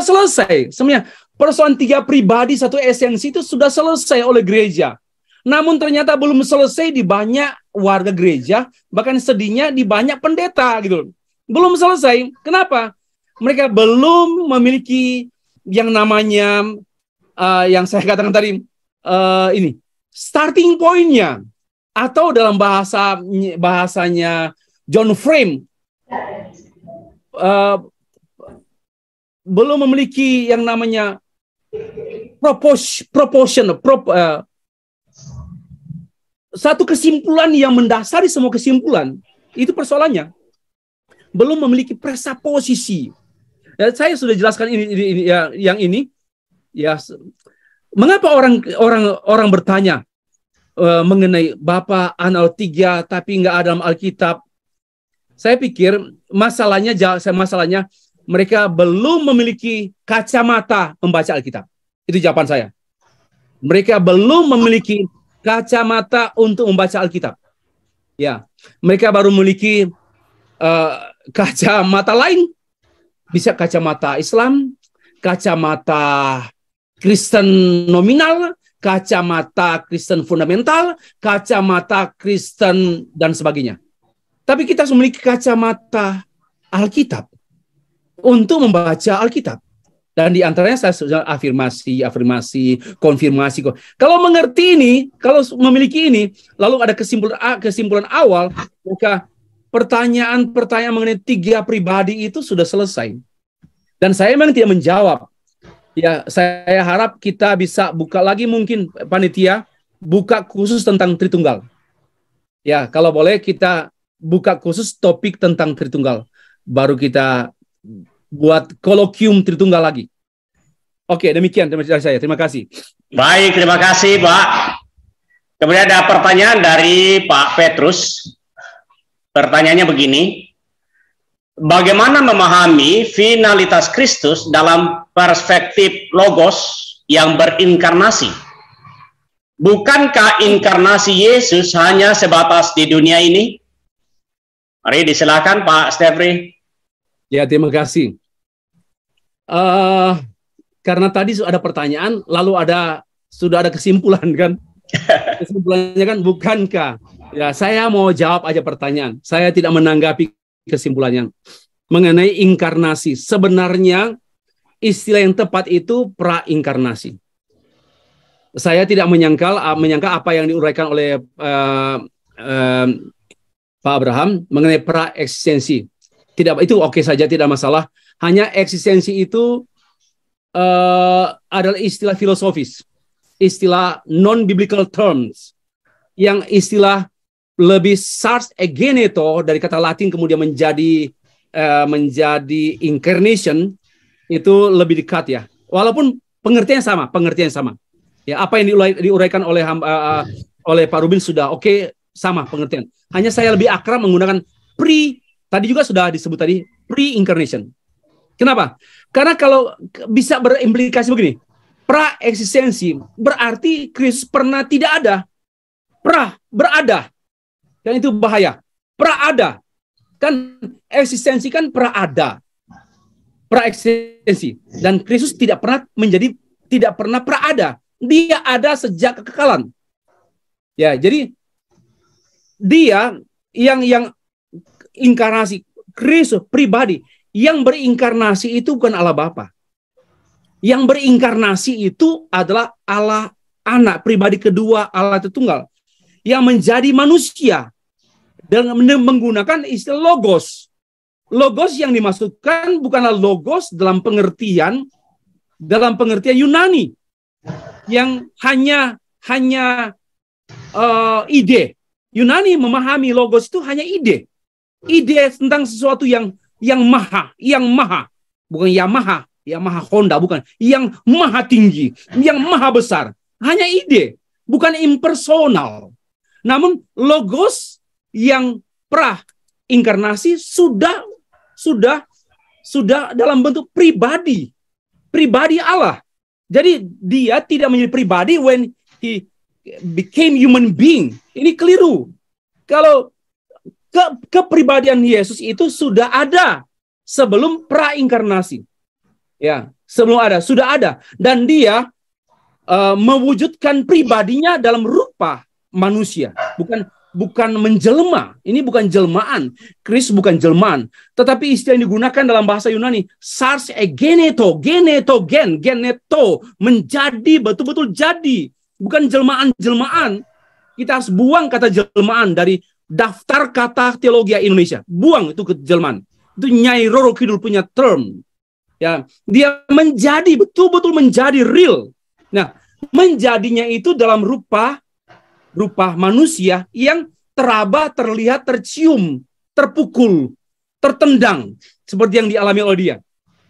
selesai. Sebenarnya persoalan 3 pribadi, 1 esensi itu sudah selesai oleh gereja. Namun ternyata belum selesai di banyak warga gereja, bahkan sedihnya di banyak pendeta gitu. Belum selesai. Kenapa? Mereka belum memiliki yang namanya yang saya katakan tadi ini starting point-nya atau dalam bahasanya John Frame belum memiliki yang namanya satu kesimpulan yang mendasari semua kesimpulan. Itu persoalannya. belum memiliki presupposisi. Ya, saya sudah jelaskan ini ya, yang ini ya. Mengapa orang bertanya mengenai Bapa, Anak, Tiga, tapi nggak ada dalam Alkitab? Saya pikir masalahnya mereka belum memiliki kacamata membaca Alkitab. Itu jawaban saya. Mereka belum memiliki kacamata untuk membaca Alkitab. Ya, mereka baru memiliki kacamata lain. Bisa kacamata Islam, kacamata Kristen nominal, kacamata Kristen fundamental, kacamata Kristen dan sebagainya. Tapi kita harus memiliki kacamata Alkitab untuk membaca Alkitab. Dan di antaranya saya sudah afirmasi, konfirmasi. Kalau mengerti ini, kalau memiliki ini, lalu ada kesimpulan awal, maka pertanyaan-pertanyaan mengenai tiga pribadi itu sudah selesai. Dan saya memang tidak menjawab. Ya, saya harap kita bisa buka lagi mungkin panitia, buka khusus tentang Tritunggal. Ya, kalau boleh kita buka khusus topik tentang Tritunggal. Baru kita buat kolokium Tritunggal lagi. Oke, demikian dari saya. Terima kasih. Baik, terima kasih, Pak. Kemudian ada pertanyaan dari Pak Petrus. Pertanyaannya begini. Bagaimana memahami finalitas Kristus dalam perspektif logos yang berinkarnasi? Bukankah inkarnasi Yesus hanya sebatas di dunia ini? Mari disilakan Pak Stefri. Ya, terima kasih. Karena tadi ada pertanyaan, lalu sudah ada kesimpulan kan? Kesimpulannya kan bukankah? Ya, saya mau jawab aja pertanyaan. Saya tidak menanggapi kesimpulannya mengenai inkarnasi. Sebenarnya istilah yang tepat itu prainkarnasi. Saya tidak menyangka apa yang diuraikan oleh Pak Abraham mengenai praeksistensi. Tidak, itu oke saja, tidak masalah. Hanya eksistensi itu adalah istilah filosofis, istilah non-biblical terms, yang istilah lebih sars egeneto dari kata Latin kemudian menjadi incarnation, itu lebih dekat ya. Walaupun pengertian sama. Ya, apa yang diuraikan oleh Pak Rubin sudah oke, sama pengertian. Hanya saya lebih akrab menggunakan tadi juga sudah disebut tadi, pre-incarnation. Kenapa? Karena kalau bisa berimplikasi begini, pra-eksistensi berarti Kristus pernah tidak ada, berada. Dan itu bahaya. Pra-ada. Kan eksistensi kan pra-ada. Pra-eksistensi. Dan Kristus tidak pernah pra-ada. Dia ada sejak kekekalan. Ya, jadi dia yang inkarnasi, Kristus pribadi, yang berinkarnasi itu bukan Allah Bapa. Yang berinkarnasi itu adalah Allah Anak, pribadi kedua Allah Tritunggal, yang menjadi manusia dengan menggunakan istilah logos. Logos yang dimaksudkan bukanlah logos dalam pengertian Yunani yang hanya ide. Yunani memahami logos itu hanya ide tentang sesuatu yang maha, bukan Yamaha Honda, bukan, yang maha tinggi, yang maha besar, hanya ide, bukan impersonal. Namun logos yang pra-inkarnasi sudah dalam bentuk pribadi Allah. Jadi dia tidak menjadi pribadi when he became human being. Ini keliru. Kalau kepribadian Yesus itu sudah ada sebelum pra-inkarnasi. Ya, sudah ada. Dan dia mewujudkan pribadinya dalam rupa manusia, bukan menjelma. Ini bukan jelmaan. Kristus bukan jelmaan, tetapi istilah yang digunakan dalam bahasa Yunani sars egeneto, geneto, menjadi, betul-betul jadi, bukan jelmaan. Kita harus buang kata jelmaan dari daftar kata teologi Indonesia. Buang itu kejelmaan. Itu Nyai Roro Kidul punya term. Ya, dia menjadi, betul-betul menjadi real. Nah, menjadinya itu dalam rupa manusia yang teraba, terlihat, tercium, terpukul. tertendang seperti yang dialami oleh dia.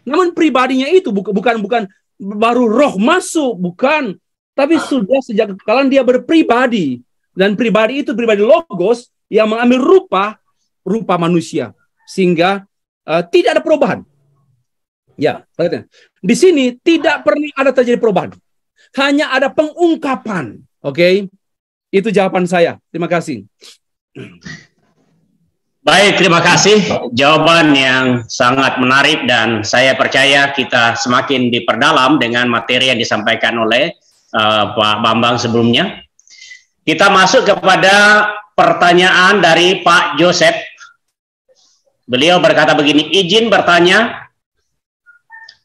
Namun pribadinya itu bukan baru roh masuk, bukan, tapi sudah sejak kekekalan dia berpribadi, dan pribadi itu pribadi logos yang mengambil rupa manusia, sehingga tidak ada perubahan. Ya, di sini tidak pernah ada terjadi perubahan, hanya ada pengungkapan. Oke, itu jawaban saya. Terima kasih. Baik, terima kasih. Jawaban yang sangat menarik, dan saya percaya kita semakin diperdalam dengan materi yang disampaikan oleh Pak Bambang sebelumnya. Kita masuk kepada pertanyaan dari Pak Joseph. Beliau berkata begini, izin bertanya,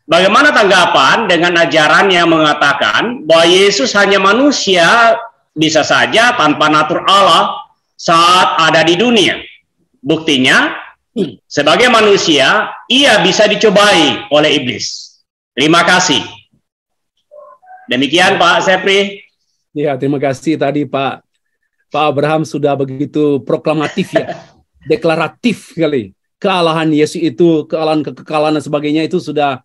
bagaimana tanggapan dengan ajaran yang mengatakan bahwa Yesus hanya manusia, bisa saja tanpa natur Allah saat ada di dunia? Buktinya, sebagai manusia, ia bisa dicobai oleh iblis. Terima kasih. Demikian Pak Stefri. Ya, terima kasih tadi Pak Abraham sudah begitu proklamatif ya, deklaratif sekali. Kealahan Yesus itu, kekekalan dan sebagainya itu sudah,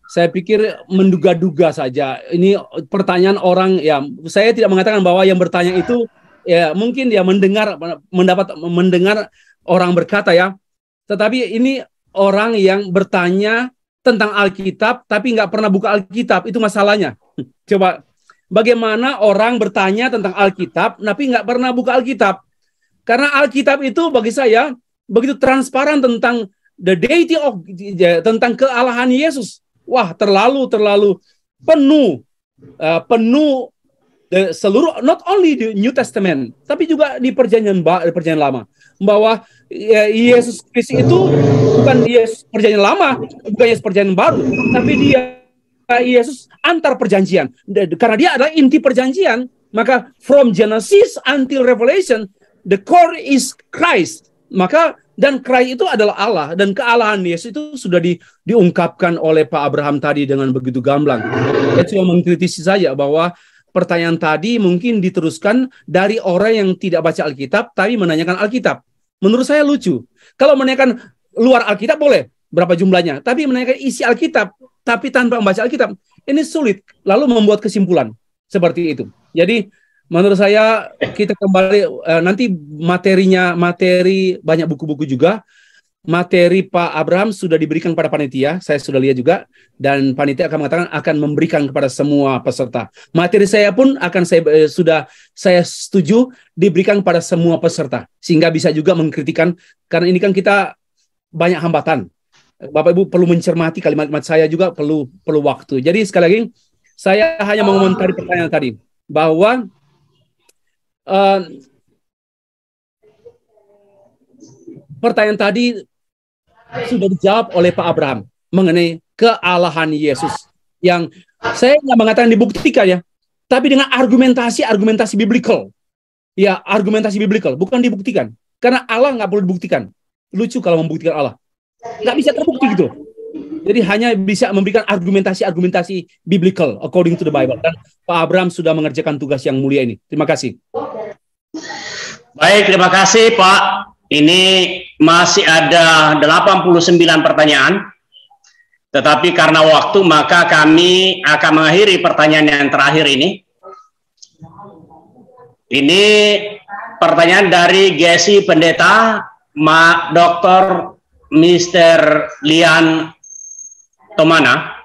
saya pikir menduga-duga saja. Ini pertanyaan orang, ya saya tidak mengatakan bahwa yang bertanya itu ya mungkin dia mendengar orang berkata ya, tetapi ini orang yang bertanya tentang Alkitab tapi nggak pernah buka Alkitab, itu masalahnya. Coba, bagaimana orang bertanya tentang Alkitab tapi nggak pernah buka Alkitab? Karena Alkitab itu bagi saya begitu transparan tentang the deity of, tentang kealahan Yesus. Wah, terlalu penuh seluruh, not only di New Testament tapi juga di perjanjian lama, bahwa Yesus Kristus itu bukan Yesus perjanjian lama, bukan Yesus perjanjian baru, tapi dia Yesus antar perjanjian, karena dia adalah inti perjanjian. Maka from Genesis until Revelation, the core is Christ. Maka dan Christ itu adalah Allah, dan kealahan Yesus itu sudah diungkapkan oleh Pak Abraham tadi dengan begitu gamblang. Saya cuma mengkritisi saja bahwa pertanyaan tadi mungkin diteruskan dari orang yang tidak baca Alkitab tapi menanyakan Alkitab. Menurut saya lucu. Kalau menanyakan luar Alkitab boleh, berapa jumlahnya, tapi menanyakan isi Alkitab tapi tanpa membaca Alkitab, ini sulit lalu membuat kesimpulan seperti itu. Jadi menurut saya kita kembali nanti materi banyak buku-buku juga. Materi Pak Abraham sudah diberikan pada panitia, saya sudah lihat juga, dan panitia akan mengatakan akan memberikan kepada semua peserta. Materi saya pun akan saya setuju diberikan pada semua peserta, sehingga bisa juga mengkritikan, karena ini kan kita banyak hambatan. Bapak Ibu perlu mencermati kalimat-kalimat saya juga, perlu waktu. Jadi sekali lagi saya hanya mengomentari pertanyaan tadi, bahwa pertanyaan tadi sudah dijawab oleh Pak Abraham mengenai kealahan Yesus, yang saya nggak mengatakan dibuktikan ya, tapi dengan argumentasi biblical. Ya, argumentasi biblical, bukan dibuktikan. Karena Allah nggak perlu dibuktikan. Lucu kalau membuktikan Allah, nggak bisa terbukti gitu. Jadi hanya bisa memberikan argumentasi biblical according to the Bible. Dan Pak Abraham sudah mengerjakan tugas yang mulia ini. Terima kasih. Baik, terima kasih Pak. Ini masih ada 89 pertanyaan, tetapi karena waktu maka kami akan mengakhiri pertanyaan yang terakhir ini. Ini pertanyaan dari Gesi Pendeta, Dr. Mr. Lian Tomana.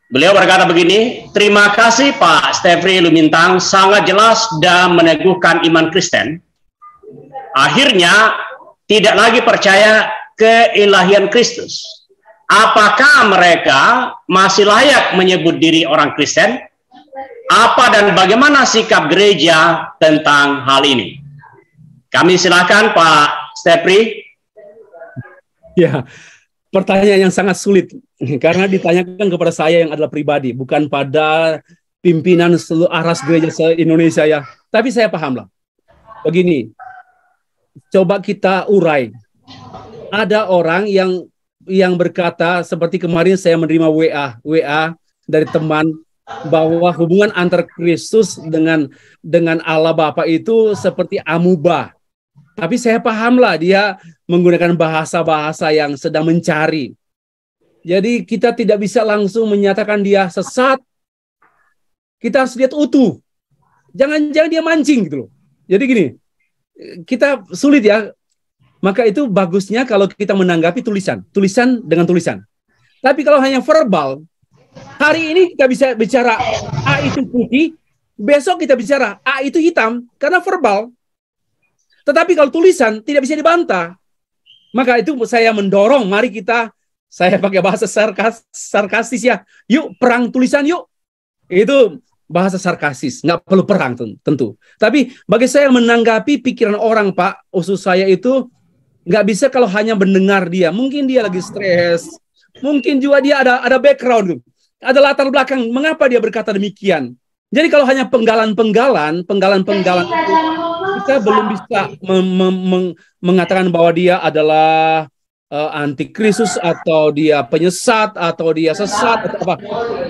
Beliau berkata begini, terima kasih Pak Stefri Lumintang, sangat jelas dan meneguhkan iman Kristen. Akhirnya tidak lagi percaya keilahian Kristus. Apakah mereka masih layak menyebut diri orang Kristen? Apa dan bagaimana sikap gereja tentang hal ini? Kami silakan Pak Stefri. Ya, pertanyaan yang sangat sulit karena ditanyakan kepada saya yang adalah pribadi, bukan pada pimpinan seluruh aras gereja se-Indonesia ya. Tapi saya paham lah. Begini, coba kita urai. Ada orang yang berkata, seperti kemarin saya menerima WA dari teman, bahwa hubungan antar Kristus dengan Allah Bapa itu seperti amuba. Tapi saya pahamlah dia menggunakan bahasa-bahasa yang sedang mencari. Jadi kita tidak bisa langsung menyatakan dia sesat. Kita harus lihat utuh. Jangan-jangan dia mancing gitu loh. Jadi gini, kita sulit ya. Maka itu bagusnya kalau kita menanggapi tulisan dengan tulisan. Tapi kalau hanya verbal, hari ini kita bisa bicara A itu putih, besok kita bicara A itu hitam karena verbal. Tetapi kalau tulisan tidak bisa dibantah. Maka itu saya mendorong, mari saya pakai bahasa sarkastis ya. Yuk perang tulisan yuk. Itu bahasa sarkastis, nggak perlu perang tentu. Tapi bagi saya menanggapi pikiran orang, Pak, usus saya itu nggak bisa kalau hanya mendengar dia. Mungkin dia lagi stres, mungkin juga dia ada background, ada latar belakang mengapa dia berkata demikian. Jadi kalau hanya penggalan kita belum bisa mengatakan bahwa dia adalah antikristus atau dia penyesat atau dia sesat atau apa.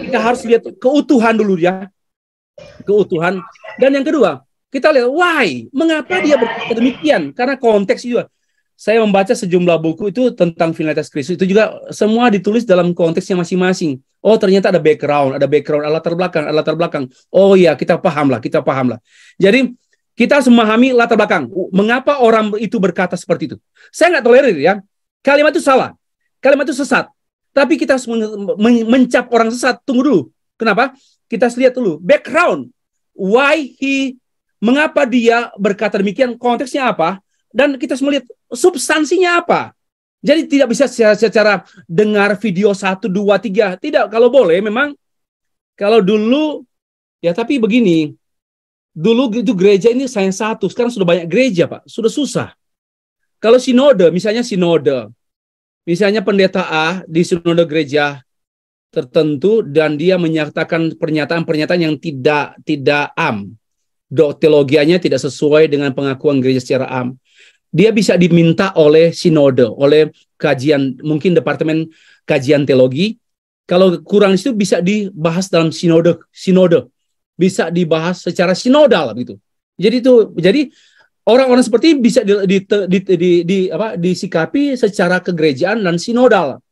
Kita harus lihat keutuhan dulu ya. Keutuhan. Dan yang kedua, kita lihat why, mengapa dia berkata demikian? Karena konteks juga. Saya membaca sejumlah buku itu tentang finalitas Kristus, itu juga semua ditulis dalam konteksnya masing-masing. Oh, ternyata ada background, ada latar belakang. Oh iya, kita paham lah. Jadi kita harus memahami latar belakang. Mengapa orang itu berkata seperti itu? Saya nggak tolerir ya. Kalimat itu salah. Kalimat itu sesat. Tapi kita harus mencap orang sesat. Tunggu dulu. Kenapa? Kita harus lihat dulu background. Mengapa dia berkata demikian? Konteksnya apa? Dan kita harus melihat substansinya apa. Jadi tidak bisa secara dengar video 1, 2, 3. Tidak, kalau boleh memang. Kalau dulu, ya tapi begini. Dulu itu gereja ini saya satu. Sekarang sudah banyak gereja, Pak. Sudah susah. Kalau sinode, misalnya pendeta A di sinode gereja tertentu dan dia menyatakan pernyataan-pernyataan yang tidak am. Teologianya tidak sesuai dengan pengakuan gereja secara am. Dia bisa diminta oleh sinode, oleh kajian, mungkin departemen kajian teologi. Kalau kurang itu bisa dibahas dalam sinode. Bisa dibahas secara sinodal gitu. Jadi orang-orang seperti ini bisa disikapi secara kegerejaan dan sinodal.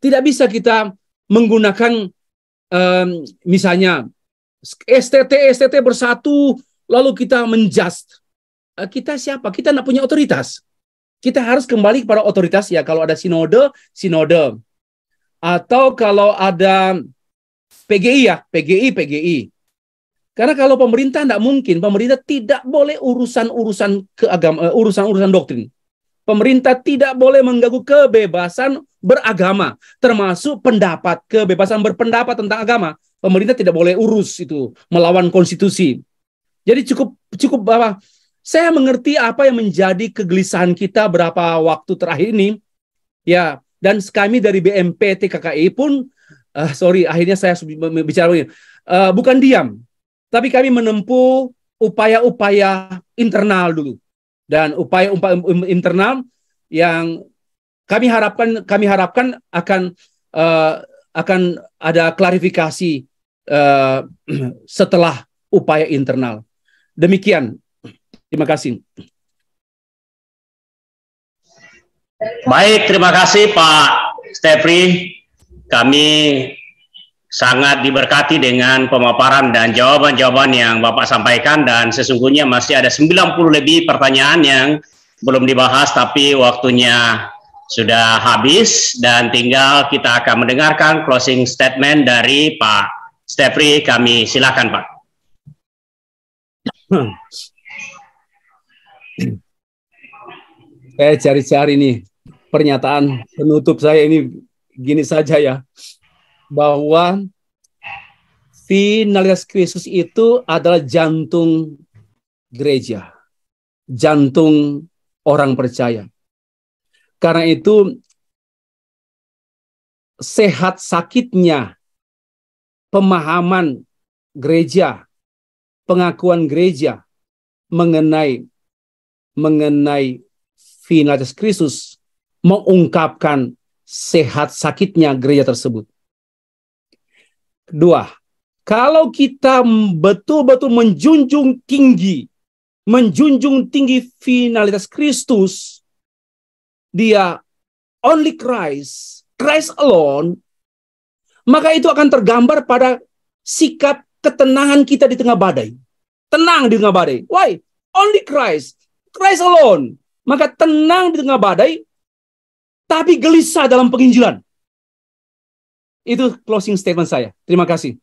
Tidak bisa kita menggunakan misalnya STT bersatu lalu kita menjust. Kita siapa? Kita tidak punya otoritas. Kita harus kembali kepada otoritas ya. Kalau ada sinode. Atau kalau ada PGI. Karena kalau pemerintah tidak mungkin. Pemerintah tidak boleh urusan doktrin. Pemerintah tidak boleh mengganggu kebebasan beragama. Termasuk kebebasan berpendapat tentang agama. Pemerintah tidak boleh urus itu. Melawan konstitusi. Jadi cukup apa? Saya mengerti apa yang menjadi kegelisahan kita berapa waktu terakhir ini. Ya, dan kami dari BMP TKKI pun, akhirnya saya bicara ini. Bukan diam, tapi kami menempuh upaya-upaya internal dulu. Dan upaya-upaya internal yang kami harapkan akan ada klarifikasi setelah upaya internal. Demikian. Terima kasih. Baik, terima kasih Pak Stefri. Kami sangat diberkati dengan pemaparan dan jawaban-jawaban yang Bapak sampaikan, dan sesungguhnya masih ada 90 lebih pertanyaan yang belum dibahas, tapi waktunya sudah habis dan tinggal kita akan mendengarkan closing statement dari Pak Stefri. Kami silakan Pak. Saya cari-cari nih pernyataan penutup saya ini gini saja ya, bahwa finalitas Kristus itu adalah jantung gereja, jantung orang percaya. Karena itu sehat sakitnya pemahaman gereja, pengakuan gereja mengenai finalitas Kristus mengungkapkan sehat sakitnya gereja tersebut. Kedua, kalau kita betul-betul menjunjung tinggi menjunjung tinggi finalitas Kristus, dia only Christ, Christ alone, maka itu akan tergambar pada sikap ketenangan kita di tengah badai. Tenang di tengah badai. Why? Only Christ, Christ alone. Maka tenang di tengah badai, tapi gelisah dalam penginjilan. Itu closing statement saya. Terima kasih.